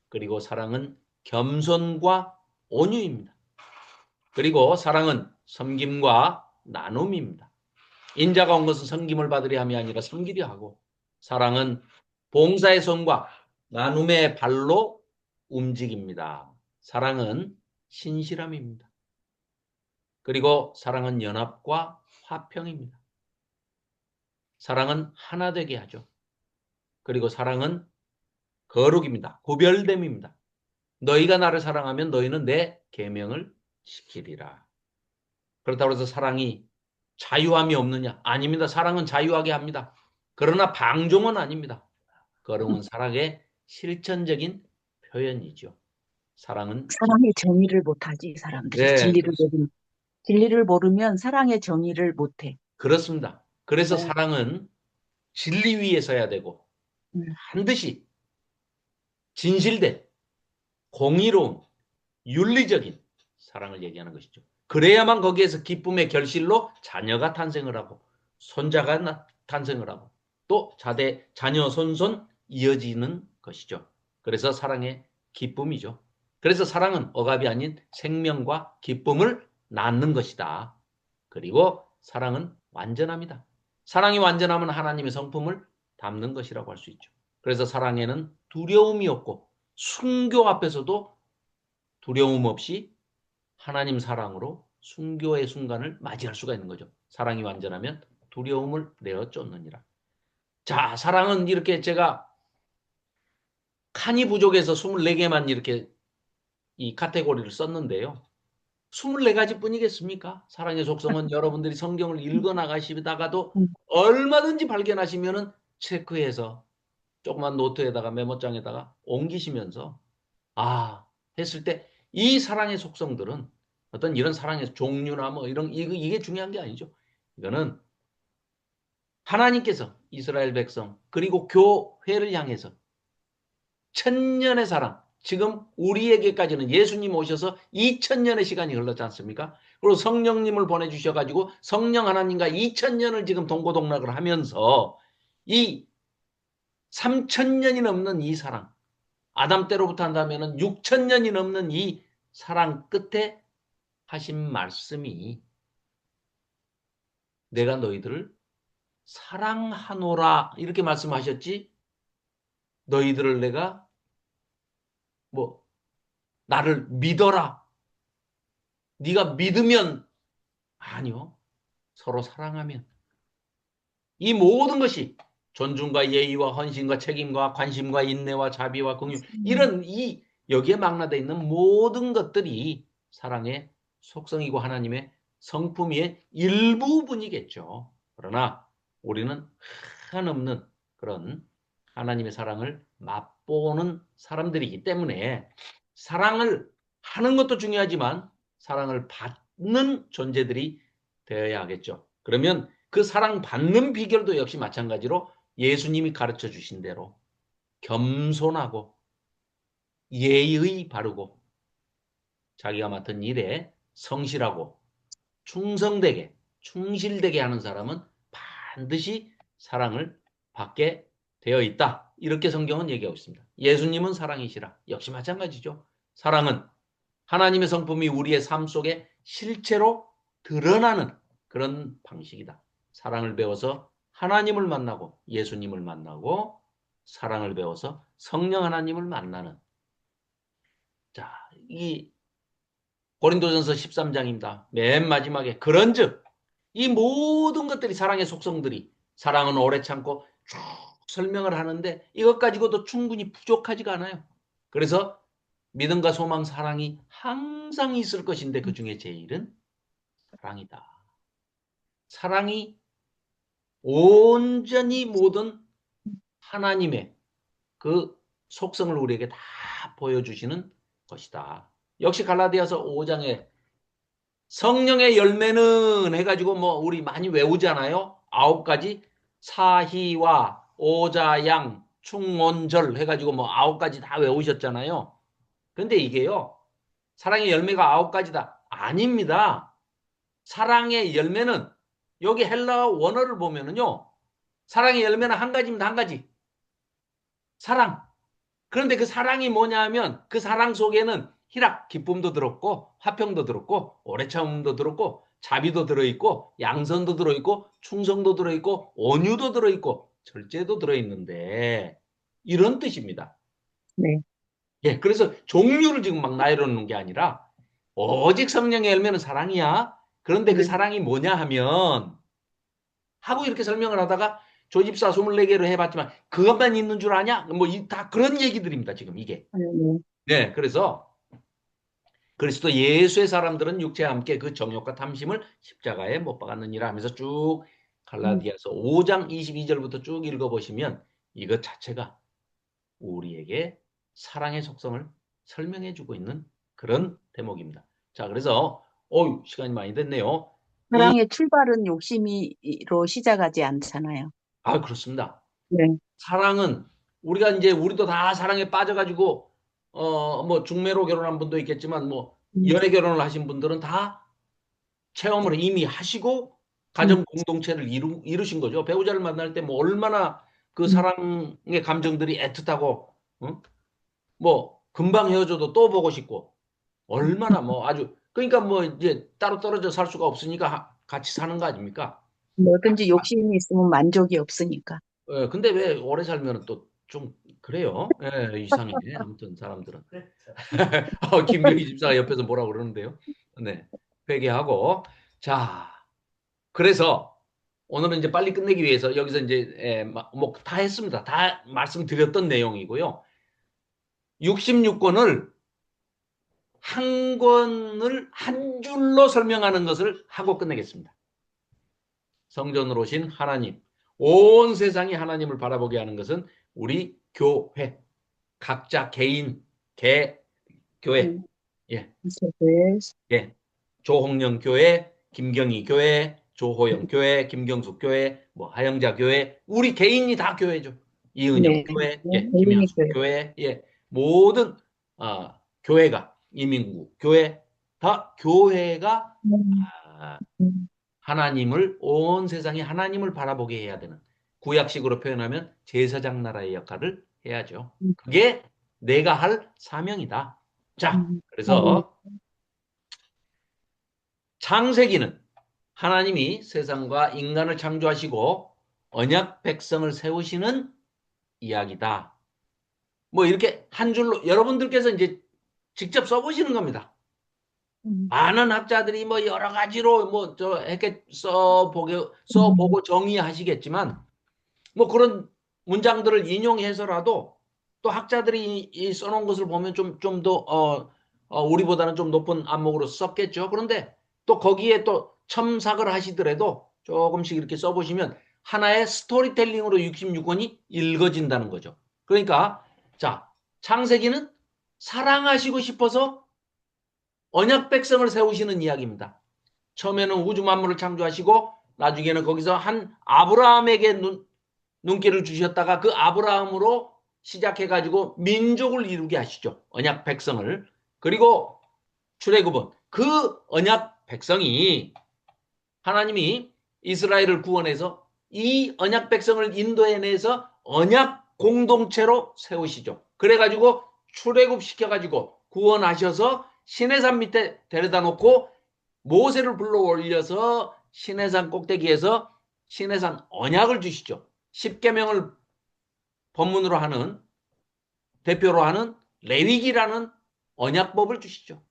그리고 사랑은 겸손과 온유입니다. 그리고 사랑은 섬김과 나눔입니다. 인자가 온 것은 섬김을 받으려 함이 아니라 섬기려 하고 사랑은 봉사의 손과 나눔의 발로 움직입니다. 사랑은 신실함입니다. 그리고 사랑은 연합과 화평입니다. 사랑은 하나 되게 하죠. 그리고 사랑은 거룩입니다. 구별됨입니다. 너희가 나를 사랑하면 너희는 내 계명을 지키리라. 그렇다고 해서 사랑이 자유함이 없느냐? 아닙니다. 사랑은 자유하게 합니다. 그러나 방종은 아닙니다. 그러면 사랑의 실천적인 표현이죠. 사랑은 사랑의 정의를 못하지, 사람들이. 네, 그렇습니다. 진리를 모르면 사랑의 정의를 못해. 그렇습니다. 그래서 네. 사랑은 진리 위에 서야 되고 음, 반드시 진실된 공의로운 윤리적인 사랑을 얘기하는 것이죠. 그래야만 거기에서 기쁨의 결실로 자녀가 탄생을 하고 손자가 탄생을 하고 또 자녀 손손 이어지는 것이죠. 그래서 사랑의 기쁨이죠. 그래서 사랑은 억압이 아닌 생명과 기쁨을 낳는 것이다. 그리고 사랑은 완전합니다. 사랑이 완전하면 하나님의 성품을 담는 것이라고 할 수 있죠. 그래서 사랑에는 두려움이 없고 순교 앞에서도 두려움 없이 하나님 사랑으로 순교의 순간을 맞이할 수가 있는 거죠. 사랑이 완전하면 두려움을 내어 쫓느니라. 자, 사랑은 이렇게 제가 칸이 부족해서 24개만 이렇게 이 카테고리를 썼는데요. 24가지 뿐이겠습니까? 사랑의 속성은 여러분들이 성경을 읽어 나가시다가도 음, 얼마든지 발견하시면은 체크해서 조그만 노트에다가 메모장에다가 옮기시면서 아, 했을 때 이 사랑의 속성들은 어떤 이런 사랑의 종류나 뭐 이런 이게 중요한 게 아니죠. 이거는 하나님께서 이스라엘 백성 그리고 교회를 향해서 천년의 사랑, 지금 우리에게까지는 예수님 오셔서 2000년의 시간이 흘렀지 않습니까? 그리고 성령님을 보내주셔가지고 성령 하나님과 2000년을 지금 동고동락을 하면서 이 3000년이 넘는 이 사랑, 아담 때로부터 한다면 6000년이 넘는 이 사랑 끝에 하신 말씀이 내가 너희들을 사랑하노라 이렇게 말씀하셨지 너희들을 내가 뭐 나를 믿어라 네가 믿으면 아니요 서로 사랑하면 이 모든 것이 존중과 예의와 헌신과 책임과 관심과 인내와 자비와 긍휼 이런 이 여기에 망라되어 있는 모든 것들이 사랑의 속성이고 하나님의 성품의 일부분이겠죠. 그러나 우리는 한없는 그런 하나님의 사랑을 맛보는 사람들이기 때문에 사랑을 하는 것도 중요하지만 사랑을 받는 존재들이 되어야 하겠죠. 그러면 그 사랑받는 비결도 역시 마찬가지로 예수님이 가르쳐 주신 대로 겸손하고 예의 바르고 자기가 맡은 일에 성실하고 충성되게 충실되게 하는 사람은 반드시 사랑을 받게 되어 있다. 이렇게 성경은 얘기하고 있습니다. 예수님은 사랑이시라. 역시 마찬가지죠. 사랑은 하나님의 성품이 우리의 삶 속에 실체로 드러나는 그런 방식이다. 사랑을 배워서 하나님을 만나고 예수님을 만나고 사랑을 배워서 성령 하나님을 만나는 자, 이 고린도전서 13장입니다. 맨 마지막에 그런즉 이 모든 것들이 사랑의 속성들이 사랑은 오래 참고 쭉 설명을 하는데 이것 가지고도 충분히 부족하지가 않아요. 그래서 믿음과 소망, 사랑이 항상 있을 것인데 그 중에 제일은 사랑이다. 사랑이 온전히 모든 하나님의 그 속성을 우리에게 다 보여주시는 것이다. 역시 갈라디아서 5장에 성령의 열매는 해가지고 뭐 우리 많이 외우잖아요. 9가지 사희와 오자양 충온절 해가지고 뭐 9가지 다 외우셨잖아요. 근데 이게요. 사랑의 열매가 9가지다. 아닙니다. 사랑의 열매는 여기 헬라어 원어를 보면은요. 사랑의 열매는 한 가지입니다. 한 가지. 사랑. 그런데 그 사랑이 뭐냐 하면 그 사랑 속에는 희락, 기쁨도 들었고 화평도 들었고 오래 참음도 들었고 자비도 들어있고 양선도 들어있고 충성도 들어있고 온유도 들어있고 절제도 들어있는데 이런 뜻입니다. 네. 예, 그래서 종류를 지금 막 나열하는 게 아니라 오직 성령의 열매는 사랑이야. 그런데 그 네. 사랑이 뭐냐 하면 하고 이렇게 설명을 하다가 조집사 24개로 해봤지만 그것만 있는 줄 아냐? 뭐 다 그런 얘기들입니다. 지금 이게. 네. 네, 그래서 그리스도 예수의 사람들은 육체와 함께 그 정욕과 탐심을 십자가에 못 박았느니라 하면서 쭉 갈라디아서 5장 22절부터 쭉 읽어보시면 이것 자체가 우리에게 사랑의 속성을 설명해 주고 있는 그런 대목입니다. 자, 그래서 시간이 많이 됐네요. 이 사랑의 출발은 욕심으로 시작하지 않잖아요. 그렇습니다. 네. 사랑은 우리가 이제 우리도 다 사랑에 빠져가지고 뭐 중매로 결혼한 분도 있겠지만 뭐 음, 연애 결혼을 하신 분들은 다 체험을 이미 하시고 음, 가정 공동체를 이루신 거죠. 배우자를 만날 때 뭐 얼마나 그 음. 사랑의 감정들이 애틋하고 뭐 금방 헤어져도 또 보고 싶고 얼마나 뭐 아주 그러니까 뭐 이제 따로 떨어져 살 수가 없으니까 같이 사는 거 아닙니까? 뭐든지 욕심이 있으면 만족이 없으니까. 예, 근데 왜 오래 살면 또 좀 그래요? 예, 이상해. 아무튼 사람들은. 김경희 집사가 옆에서 뭐라 그러는데요. 네. 회개하고. 자, 그래서 오늘은 이제 빨리 끝내기 위해서 여기서 이제 뭐 다 했습니다. 다 말씀드렸던 내용이고요. 66권을 한 권을 한 줄로 설명하는 것을 하고 끝내겠습니다. 성전으로 오신 하나님, 온 세상이 하나님을 바라보게 하는 것은 우리 교회, 각자 개인, 개, 교회. 예, 네. 예. 조홍영 교회, 김경희 교회, 조호영 교회, 김경숙 교회, 뭐 하영자 교회, 우리 개인이 다 교회죠. 이은영 네. 교회, 예, 헬리니 김현숙 교회. 교회, 예, 모든 교회가 이민구 교회 다 교회가 음, 아, 음, 하나님을 온 세상이 하나님을 바라보게 해야 되는 구약식으로 표현하면 제사장 나라의 역할을 해야죠. 음, 그게 내가 할 사명이다. 자, 할렐루야. 그래서 창세기는 하나님이 세상과 인간을 창조하시고 언약 백성을 세우시는 이야기다. 뭐 이렇게 한 줄로 여러분들께서 이제 직접 써보시는 겁니다. 음, 많은 학자들이 뭐 여러 가지로 뭐 저 이렇게 음, 써보고 정의하시겠지만 뭐 그런 문장들을 인용해서라도 또 학자들이 이 써놓은 것을 보면 좀 더 우리보다는 좀 높은 안목으로 썼겠죠. 그런데 또 거기에 또 첨삭을 하시더라도 조금씩 이렇게 써보시면 하나의 스토리텔링으로 66권이 읽어진다는 거죠. 그러니까 자, 창세기는 사랑하시고 싶어서 언약 백성을 세우시는 이야기입니다. 처음에는 우주 만물을 창조하시고 나중에는 거기서 한 아브라함에게 눈길을 주셨다가 그 아브라함으로 시작해가지고 민족을 이루게 하시죠. 언약 백성을. 그리고 출애굽은 그 언약 백성이 하나님이 이스라엘을 구원해서 이 언약 백성을 인도해내서 언약 공동체로 세우시죠. 그래가지고 출애굽 시켜가지고 구원하셔서 시내산 밑에 데려다 놓고 모세를 불러 올려서 시내산 꼭대기에서 시내산 언약을 주시죠. 십계명을 법문으로 하는 대표로 하는 레위기라는 언약법을 주시죠.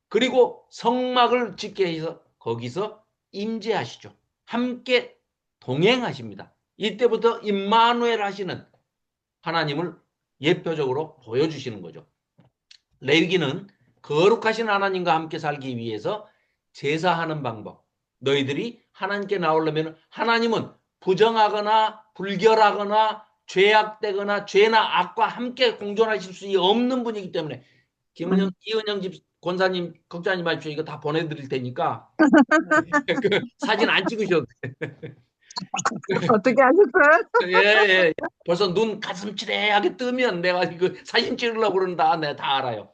그리고 성막을 짓게 해서 거기서 임재하시죠. 함께 동행하십니다. 이때부터 임마누엘 하시는 하나님을 예표적으로 보여주시는 거죠. 레위기는 거룩하신 하나님과 함께 살기 위해서 제사하는 방법. 너희들이 하나님께 나오려면 하나님은 부정하거나 불결하거나 죄악되거나 죄나 악과 함께 공존하실 수 없는 분이기 때문에 김은영, 이은영 집 권사님 걱정하지 마십시오. 이거 다 보내드릴 테니까 그 사진 안 찍으셔도 어떻게 하셨어요? 예, 예. 벌써 눈 가슴치레하게 뜨면 내가 이거 사진 찍으려고 그런다. 내가 다 알아요.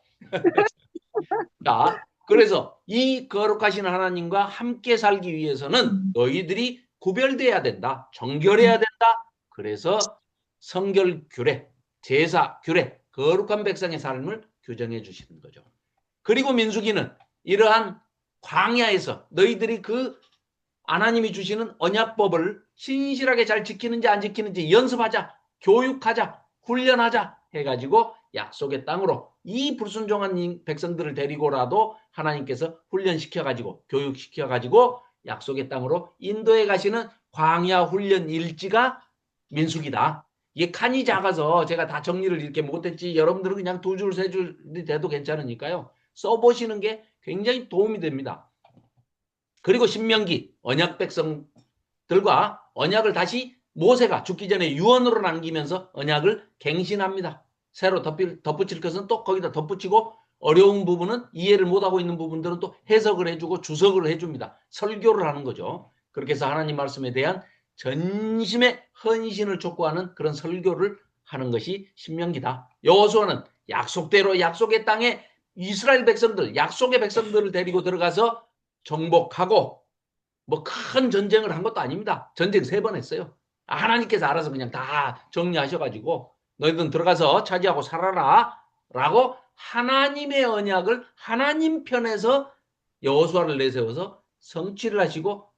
자, 그래서 이 거룩하신 하나님과 함께 살기 위해서는 음, 너희들이 구별돼야 된다. 정결해야 된다. 그래서 성결 규례, 제사 규례, 거룩한 백성의 삶을 규정해 주시는 거죠. 그리고 민수기는 이러한 광야에서 너희들이 그 하나님이 주시는 언약법을 신실하게 잘 지키는지 안 지키는지 연습하자, 교육하자, 훈련하자 해가지고 약속의 땅으로 이 불순종한 백성들을 데리고라도 하나님께서 훈련시켜가지고 교육시켜가지고 약속의 땅으로 인도에 가시는 광야 훈련 일지가 민수기다. 이게 칸이 작아서 제가 다 정리를 이렇게 못했지 여러분들은 그냥 두 줄, 세 줄이 돼도 괜찮으니까요. 써보시는 게 굉장히 도움이 됩니다. 그리고 신명기 언약 백성들과 언약을 다시 모세가 죽기 전에 유언으로 남기면서 언약을 갱신합니다. 새로 덧붙일 것은 또 거기다 덧붙이고 어려운 부분은 이해를 못하고 있는 부분들은 또 해석을 해주고 주석을 해줍니다. 설교를 하는 거죠. 그렇게 해서 하나님 말씀에 대한 전심의 헌신을 촉구하는 그런 설교를 하는 것이 신명기다. 여호수아는 약속대로 약속의 땅에 이스라엘 백성들, 약속의 백성들을 데리고 들어가서 정복하고 뭐 큰 전쟁을 한 것도 아닙니다. 전쟁 3번 했어요. 하나님께서 알아서 그냥 다 정리하셔가지고 너희들은 들어가서 차지하고 살아라 라고 하나님의 언약을 하나님 편에서 여호수아를 내세워서 성취를 하시고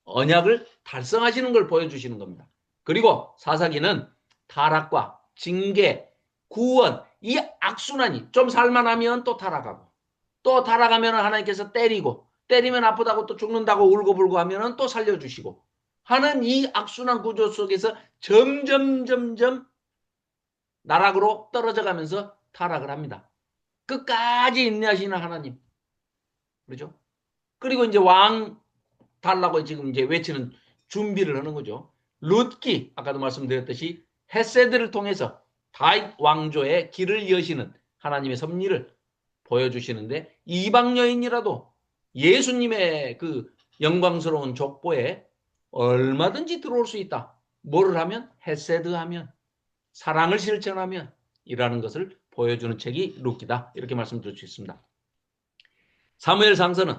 언약을 달성하시는 걸 보여주시는 겁니다. 그리고 사사기는 타락과 징계, 구원 이 악순환이 좀 살만하면 또 타락하고 또 타락하면 하나님께서 때리고 때리면 아프다고 또 죽는다고 울고불고 하면 또 살려주시고 하는 이 악순환 구조 속에서 점점 나락으로 떨어져 가면서 타락을 합니다. 끝까지 인내하시는 하나님. 그렇죠? 그리고 이제 왕 달라고 지금 이제 외치는 준비를 하는 거죠. 룻기 아까도 말씀드렸듯이 헤세드를 통해서 다윗 왕조의 길을 여시는 하나님의 섭리를 보여주시는데 이방 여인이라도 예수님의 그 영광스러운 족보에 얼마든지 들어올 수 있다. 뭐를 하면? 헤세드하면, 사랑을 실천하면 이라는 것을 보여주는 책이 룻기다. 이렇게 말씀드릴 수 있습니다. 사무엘 상서는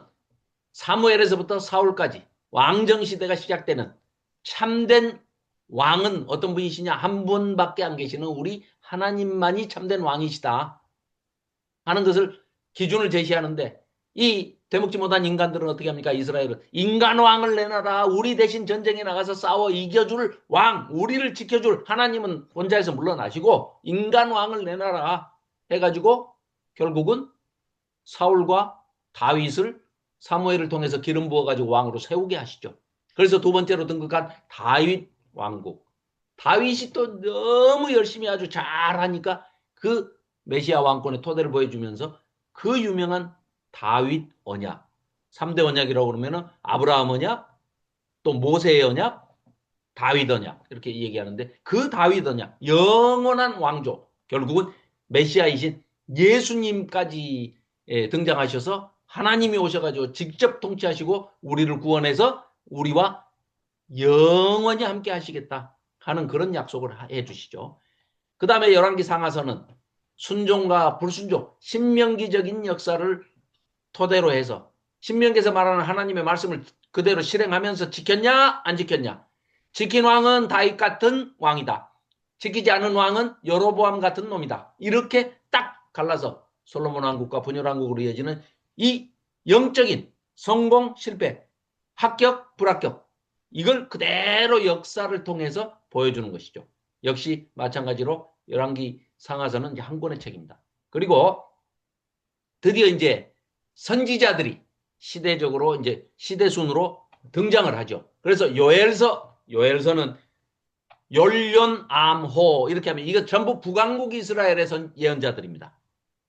사무엘에서부터 사울까지 왕정시대가 시작되는 참된 왕은 어떤 분이시냐? 한 분밖에 안 계시는 우리 하나님만이 참된 왕이시다 하는 것을 기준을 제시하는데, 이 되먹지 못한 인간들은 어떻게 합니까? 이스라엘은 인간 왕을 내놔라. 우리 대신 전쟁에 나가서 싸워 이겨줄 왕, 우리를 지켜줄 하나님은 혼자에서 물러나시고 인간 왕을 내놔라 해가지고 결국은 사울과 다윗을 사무엘을 통해서 기름 부어가지고 왕으로 세우게 하시죠. 그래서 두 번째로 등극한 다윗 왕국. 다윗이 또 너무 열심히 아주 잘하니까 그 메시아 왕권의 토대를 보여주면서 그 유명한 다윗 언약, 3대 언약이라고 그러면은 아브라함 언약, 또 모세의 언약, 다윗 언약 이렇게 얘기하는데, 그 다윗 언약, 영원한 왕조, 결국은 메시아이신 예수님까지 등장하셔서 하나님이 오셔가지고 직접 통치하시고 우리를 구원해서 우리와 영원히 함께 하시겠다 하는 그런 약속을 해주시죠. 그 다음에 열왕기 상하서는 순종과 불순종, 신명기적인 역사를 토대로 해서 신명기에서 말하는 하나님의 말씀을 그대로 실행하면서 지켰냐 안 지켰냐. 지킨 왕은 다윗 같은 왕이다. 지키지 않은 왕은 여로보암 같은 놈이다. 이렇게 딱 갈라서 솔로몬 왕국과 분열 왕국으로 이어지는 이 영적인 성공 실패, 합격 불합격, 이걸 그대로 역사를 통해서 보여주는 것이죠. 역시 마찬가지로 열왕기 상하서는 한 권의 책입니다. 그리고 드디어 이제 선지자들이 시대적으로 이제 시대순으로 등장을 하죠. 그래서 요엘서는 욜련암호 이렇게 하면 이거 전부 북왕국 이스라엘의 예언자들입니다.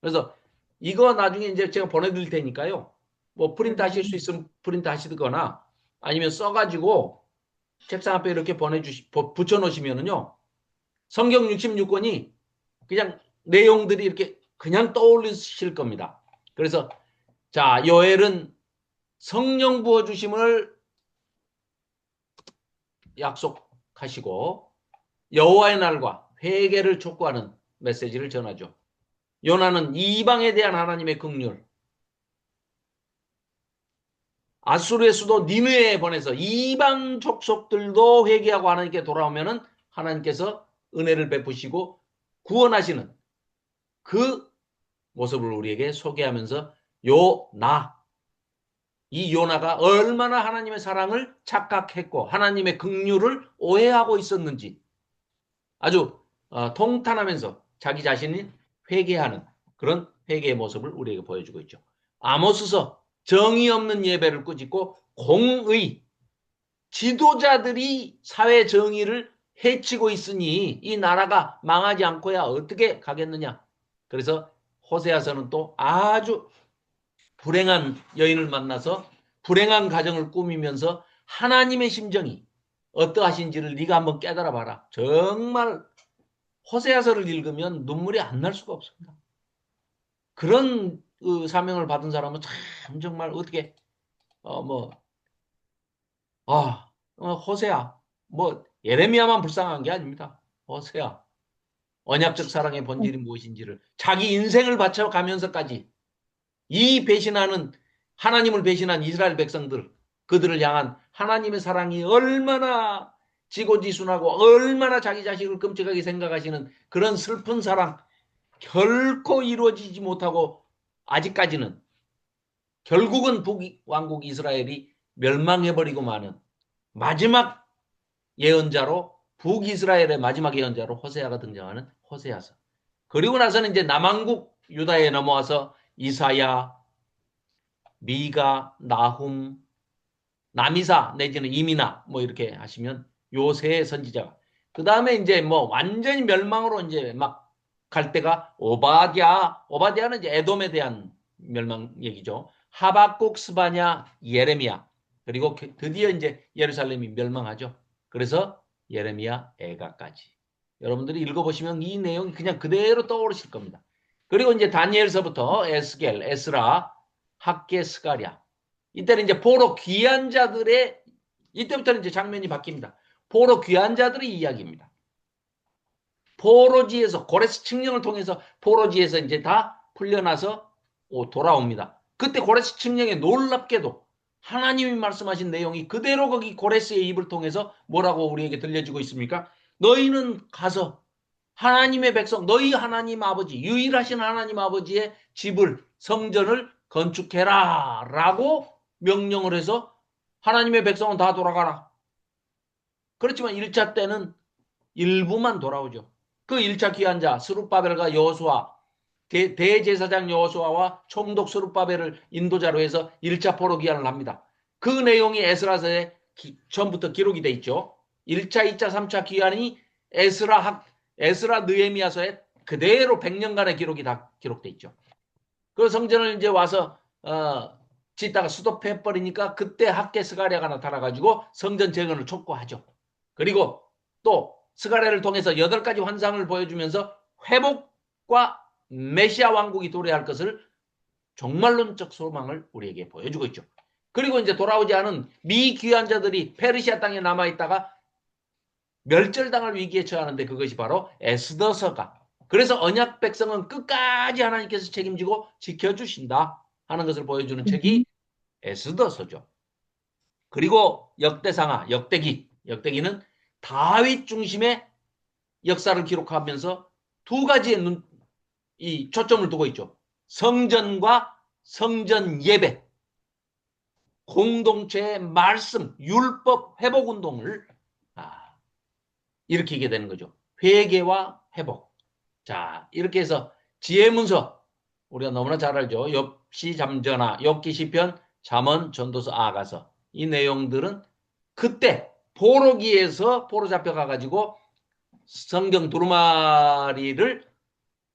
그래서 이거 나중에 이제 제가 보내드릴 테니까요. 뭐 프린트 하실 수 있으면 프린트 하시거나 아니면 써가지고 책상 앞에 이렇게 붙여놓으시면은요. 성경 66권이 그냥 내용들이 이렇게 그냥 떠올리실 겁니다. 그래서 자, 요엘은 성령 부어주심을 약속하시고 여호와의 날과 회개를 촉구하는 메시지를 전하죠. 요나는 이방에 대한 하나님의 긍휼, 아수르의 수도 니느웨에 보내서 이방 족속들도 회개하고 하나님께 돌아오면은 하나님께서 은혜를 베푸시고 구원하시는 그 모습을 우리에게 소개하면서 이 요나가 얼마나 하나님의 사랑을 착각했고 하나님의 긍휼을 오해하고 있었는지 아주 통탄하면서 자기 자신이 회개하는 그런 회개의 모습을 우리에게 보여주고 있죠. 아모스서 정의 없는 예배를 꾸짖고 공의, 지도자들이 사회 정의를 해치고 있으니 이 나라가 망하지 않고야 어떻게 가겠느냐. 그래서 호세아서는 또 아주 불행한 여인을 만나서 불행한 가정을 꾸미면서 하나님의 심정이 어떠하신지를 네가 한번 깨달아 봐라. 정말 호세아서를 읽으면 눈물이 안 날 수가 없습니다. 그런 사명을 받은 사람은 참 정말 어떻게 호세아 뭐 예레미야만 불쌍한 게 아닙니다. 호세아 언약적 사랑의 본질이 무엇인지를 자기 인생을 바쳐가면서까지 이 배신하는 하나님을 배신한 이스라엘 백성들, 그들을 향한 하나님의 사랑이 얼마나 지고지순하고 얼마나 자기 자식을 끔찍하게 생각하시는 그런 슬픈 사랑, 결코 이루어지지 못하고 아직까지는 결국은 북왕국 이스라엘이 멸망해버리고 마는 마지막 예언자로, 북이스라엘의 마지막 예언자로 호세아가 등장하는 호세아서. 그리고 나서는 이제 남왕국 유다에 넘어와서 이사야, 미가, 나훔, 남이사 내지는 이미나 뭐 이렇게 하시면 요 세 선지자가. 그 다음에 이제 뭐 완전히 멸망으로 이제 막 갈 때가 오바댜는 이제 에돔에 대한 멸망 얘기죠. 하박국, 스바냐, 예레미야. 그리고 드디어 이제 예루살렘이 멸망하죠. 그래서 예레미야, 애가까지. 여러분들이 읽어보시면 이 내용이 그냥 그대로 떠오르실 겁니다. 그리고 이제 다니엘서부터 에스겔, 에스라, 학개, 스가랴. 이때는 이제 포로 귀한 자들의, 이때부터는 이제 장면이 바뀝니다. 포로 귀한 자들의 이야기입니다. 포로지에서, 고레스 칙령을 통해서 포로지에서 이제 다 풀려나서 돌아옵니다. 그때 고레스 칙령에 놀랍게도 하나님이 말씀하신 내용이 그대로 거기 고레스의 입을 통해서 뭐라고 우리에게 들려주고 있습니까? 너희는 가서 하나님의 백성, 너희 하나님 아버지, 유일하신 하나님 아버지의 집을, 성전을 건축해라 라고 명령을 해서 하나님의 백성은 다 돌아가라. 그렇지만 1차 때는 일부만 돌아오죠. 그 1차 귀환자 스룹바벨과 여호수아, 대제사장 여호수아와 총독 스룹바벨을 인도자로 해서 1차 포로 귀환을 합니다. 그 내용이 에스라서에 전부터 기록이 돼 있죠. 1차, 2차, 3차 귀환이 에스라 느헤미야서에 그대로 100년간의 기록이 다 기록돼 있죠. 그 성전을 이제 와서 짓다가 수도패 버리니까 그때 학개 스가랴가 나타나가지고 성전 재건을 촉구하죠. 그리고 또 스가랴를 통해서 8가지 환상을 보여주면서 회복과 메시아 왕국이 도래할 것을 종말론적 소망을 우리에게 보여주고 있죠. 그리고 이제 돌아오지 않은 미귀한 자들이 페르시아 땅에 남아있다가 멸절당할 위기에 처하는데 그것이 바로 에스더서가. 그래서 언약 백성은 끝까지 하나님께서 책임지고 지켜주신다 하는 것을 보여주는 책이 에스더서죠. 그리고 역대상하, 역대기는 다윗 중심의 역사를 기록하면서 두 가지의 이 초점을 두고 있죠. 성전과 성전 예배, 공동체의 말씀, 율법 회복 운동을 일으키게 되는 거죠. 회개와 회복. 자, 이렇게 해서 지혜문서 우리가 너무나 잘 알죠. 욥시, 잠전하, 욥기, 시편, 잠언, 전도서, 아가서. 이 내용들은 그때 포로기에서 포로 잡혀가 가지고 성경 두루마리를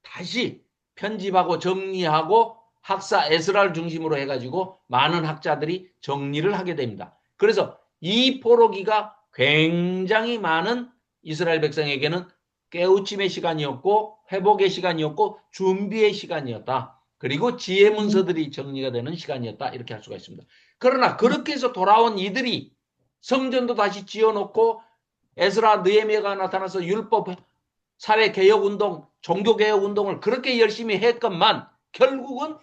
다시 편집하고 정리하고 학사 에스라를 중심으로 해가지고 많은 학자들이 정리를 하게 됩니다. 그래서 이 포로기가 굉장히 많은 이스라엘 백성에게는 깨우침의 시간이었고 회복의 시간이었고 준비의 시간이었다. 그리고 지혜 문서들이 정리가 되는 시간이었다. 이렇게 할 수가 있습니다. 그러나 그렇게 해서 돌아온 이들이 성전도 다시 지어놓고 에스라 느헤미야가 나타나서 율법 사회개혁운동, 종교개혁운동을 그렇게 열심히 했건만 결국은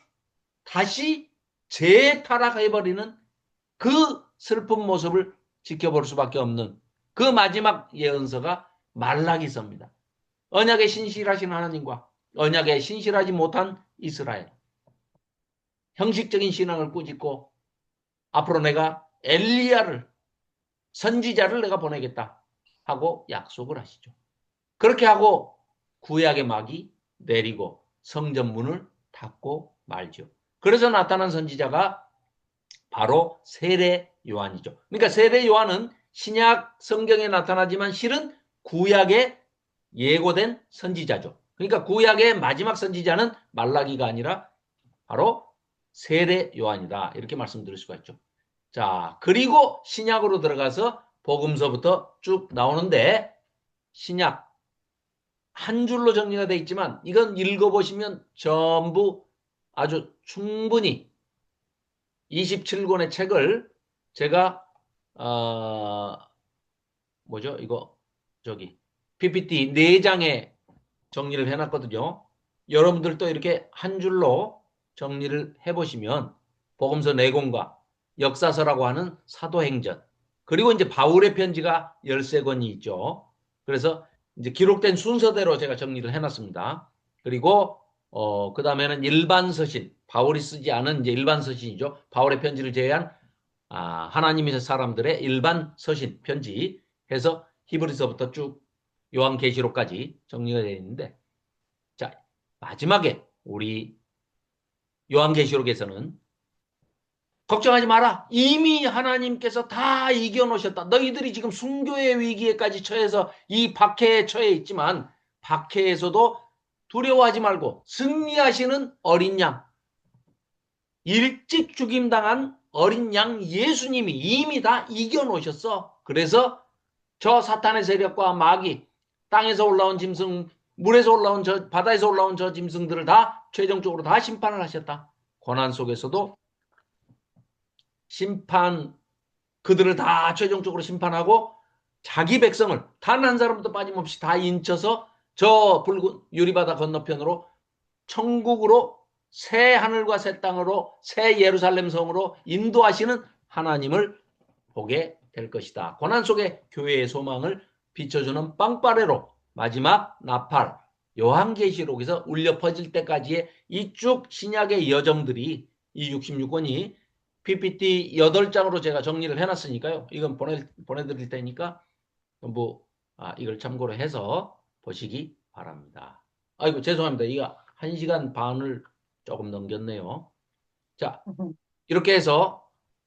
다시 재타락해버리는 그 슬픈 모습을 지켜볼 수밖에 없는 그 마지막 예언서가 말라기서입니다. 언약에 신실하신 하나님과 언약에 신실하지 못한 이스라엘. 형식적인 신앙을 꾸짖고 앞으로 내가 엘리야를 선지자를 내가 보내겠다 하고 약속을 하시죠. 그렇게 하고 구약의 막이 내리고 성전 문을 닫고 말죠. 그래서 나타난 선지자가 바로 세례 요한이죠. 그러니까 세례 요한은 신약 성경에 나타나지만 실은 구약에 예고된 선지자죠. 그러니까 구약의 마지막 선지자는 말라기가 아니라 바로 세례 요한이다. 이렇게 말씀드릴 수가 있죠. 자, 그리고 신약으로 들어가서 복음서부터 쭉 나오는데 신약 한 줄로 정리가 되어 있지만 이건 읽어보시면 전부 아주 충분히 27권의 책을 제가 뭐죠? 이거 저기 PPT 4장에 정리를 해놨거든요. 여러분들도 이렇게 한 줄로 정리를 해보시면 복음서 4권과 역사서라고 하는 사도행전 그리고 이제 바울의 편지가 13권이 있죠. 그래서 이제 기록된 순서대로 제가 정리를 해놨습니다. 그리고 그 다음에는 일반 서신, 바울이 쓰지 않은 이제 일반 서신이죠. 바울의 편지를 제외한 하나님의 사람들의 일반 서신, 편지 해서 히브리서부터 쭉 요한계시록까지 정리가 되어 있는데, 자, 마지막에 우리 요한계시록에서는 걱정하지 마라. 이미 하나님께서 다 이겨놓으셨다. 너희들이 지금 순교의 위기에까지 처해서 이 박해에 처해 있지만 박해에서도 두려워하지 말고 승리하시는 어린 양, 일찍 죽임당한 어린 양 예수님이 이미 다 이겨놓으셨어. 그래서 저 사탄의 세력과 마귀, 땅에서 올라온 짐승, 물에서 올라온 바다에서 올라온 저 짐승들을 다 최종적으로 다 심판을 하셨다. 고난 속에서도 심판, 그들을 다 최종적으로 심판하고 자기 백성을 단 한 사람도 빠짐없이 다 인쳐서 저 붉은 유리바다 건너편으로 천국으로 새 하늘과 새 땅으로 새 예루살렘 성으로 인도하시는 하나님을 보게 될 것이다. 고난 속에 교회의 소망을 비춰주는 빵빠레로 마지막 나팔 요한계시록에서 울려 퍼질 때까지의 이 쭉 신약의 여정들이 이 66권이 PPT 8장으로 제가 정리를 해놨으니까요. 이건 보내드릴 테니까 전부 이걸 참고로 해서 보시기 바랍니다. 아이고 죄송합니다. 이거 1시간 반을 조금 넘겼네요. 자, 이렇게 해서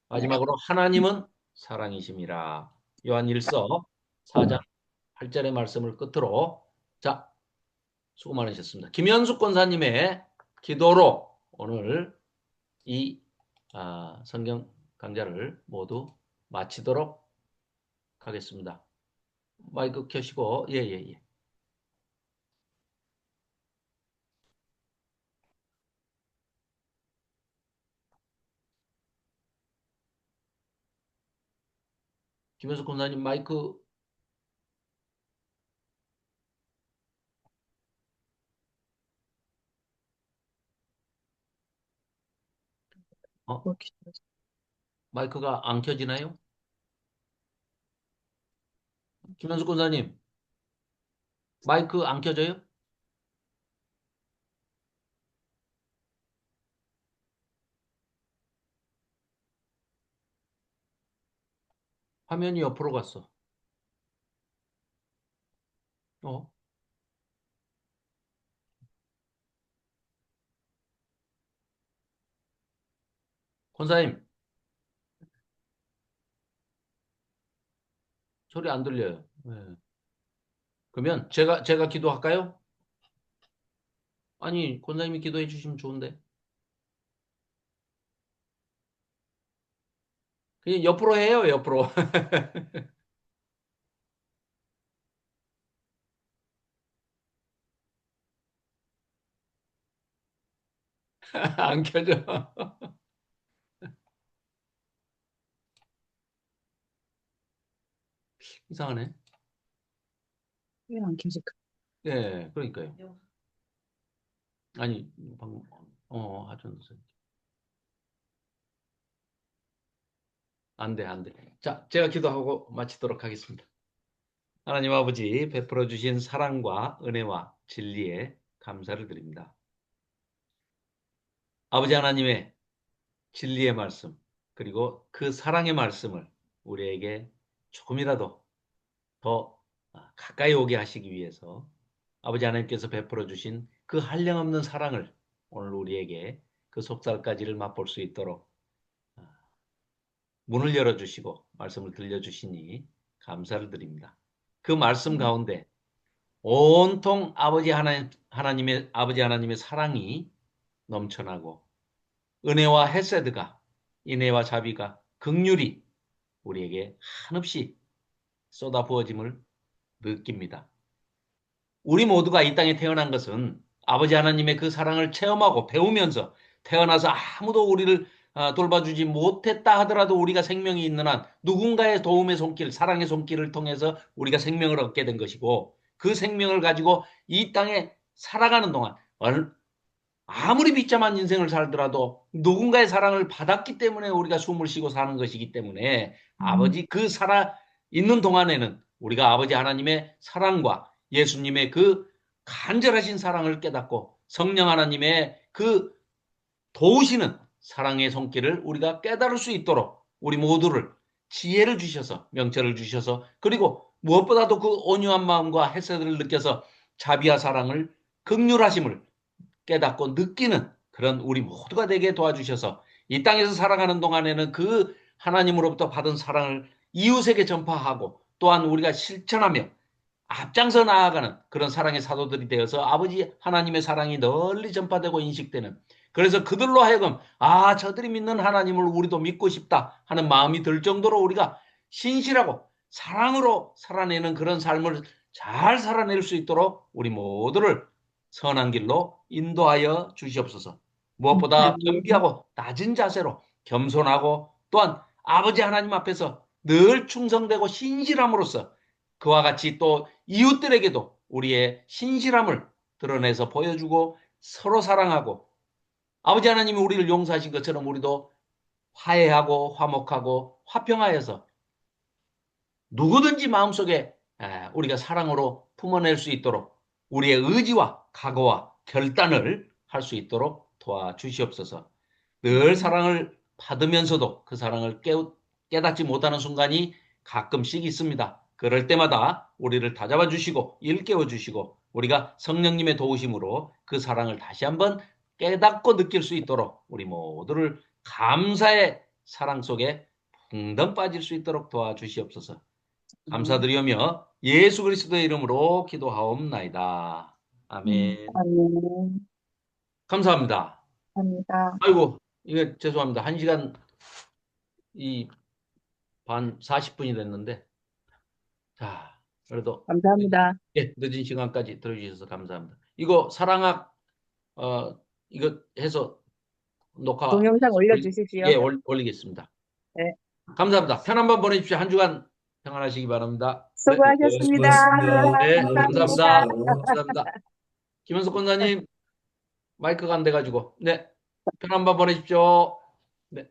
마지막으로 하나님은 사랑이심이라. 요한일서 4장 8절의 말씀을 끝으로 자, 수고 많으셨습니다. 김현숙 권사님의 기도로 오늘 이 성경 강좌를 모두 마치도록 하겠습니다. 마이크 켜시고 예. 김현숙 권사님 마이크 어? 마이크가 안 켜지나요? 김현숙 권사님 마이크 안 켜져요? 화면이 옆으로 갔어. 어? 권사님 소리 안 들려요. 네. 그러면 제가 기도할까요? 아니 권사님이 기도해 주시면 좋은데. 그냥 옆으로 해요, 옆으로. 안 켜져. 이상하네. 왜 안 켜질까? 예, 그러니까요. 아니, 방금, 하여튼, 안 돼, 안 돼. 자, 제가 기도하고 마치도록 하겠습니다. 하나님 아버지, 베풀어 주신 사랑과 은혜와 진리에 감사를 드립니다. 아버지 하나님의 진리의 말씀, 그리고 그 사랑의 말씀을 우리에게 조금이라도 더 가까이 오게 하시기 위해서 아버지 하나님께서 베풀어 주신 그 한량없는 사랑을 오늘 우리에게 그 속살까지를 맛볼 수 있도록 문을 열어주시고 말씀을 들려주시니 감사를 드립니다. 그 말씀 가운데 온통 아버지 하나님의 사랑이 넘쳐나고 은혜와 헤세드가 인애와 자비가 긍휼이 우리에게 한없이 쏟아 부어짐을 느낍니다. 우리 모두가 이 땅에 태어난 것은 아버지 하나님의 그 사랑을 체험하고 배우면서 태어나서 아무도 우리를 돌봐주지 못했다 하더라도 우리가 생명이 있는 한 누군가의 도움의 손길, 사랑의 손길을 통해서 우리가 생명을 얻게 된 것이고 그 생명을 가지고 이 땅에 살아가는 동안 아무리 비참한 인생을 살더라도 누군가의 사랑을 받았기 때문에 우리가 숨을 쉬고 사는 것이기 때문에 아버지 그 살아 있는 동안에는 우리가 아버지 하나님의 사랑과 예수님의 그 간절하신 사랑을 깨닫고 성령 하나님의 그 도우시는 사랑의 손길을 우리가 깨달을 수 있도록 우리 모두를 지혜를 주셔서 명철을 주셔서 그리고 무엇보다도 그 온유한 마음과 헤세드를 느껴서 자비와 사랑을 긍휼하심을 깨닫고 느끼는 그런 우리 모두가 되게 도와주셔서 이 땅에서 살아가는 동안에는 그 하나님으로부터 받은 사랑을 이웃에게 전파하고 또한 우리가 실천하며 앞장서 나아가는 그런 사랑의 사도들이 되어서 아버지 하나님의 사랑이 널리 전파되고 인식되는 그래서 그들로 하여금 저들이 믿는 하나님을 우리도 믿고 싶다 하는 마음이 들 정도로 우리가 신실하고 사랑으로 살아내는 그런 삶을 잘 살아낼 수 있도록 우리 모두를 선한 길로 인도하여 주시옵소서. 무엇보다 아멘. 겸비하고 낮은 자세로 겸손하고 또한 아버지 하나님 앞에서 늘 충성되고 신실함으로써 그와 같이 또 이웃들에게도 우리의 신실함을 드러내서 보여주고 서로 사랑하고 아버지 하나님이 우리를 용서하신 것처럼 우리도 화해하고 화목하고 화평하여서 누구든지 마음속에 우리가 사랑으로 품어낼 수 있도록 우리의 의지와 각오와 결단을 할 수 있도록 도와주시옵소서. 늘 사랑을 받으면서도 그 사랑을 깨닫지 못하는 순간이 가끔씩 있습니다. 그럴 때마다 우리를 다잡아 주시고 일깨워 주시고 우리가 성령님의 도우심으로 그 사랑을 다시 한번 깨닫고 느낄 수 있도록 우리 모두를 감사의 사랑 속에 풍덩 빠질 수 있도록 도와주시옵소서. 감사드리며 예수 그리스도의 이름으로 기도하옵나이다. 아멘. 아멘. 감사합니다. 감사합니다. 아이고, 이게 죄송합니다. 1시간 반 40분이 됐는데, 자, 그래도 감사합니다. 예, 늦은 시간까지 들어주셔서 감사합니다. 이거 사랑학 이거 해서 녹화 동영상 올려주십시오. 예, 올리겠습니다. 네. 감사합니다. 편한 밤 보내십시오. 한 주간 평안하시기 바랍니다. 네, 수고하셨습니다. 네, 감사합니다. 감사합니다. 감사합니다. 김현석 권사님 마이크가 안 돼가지고 네, 편한 밤 보내십시오. 네.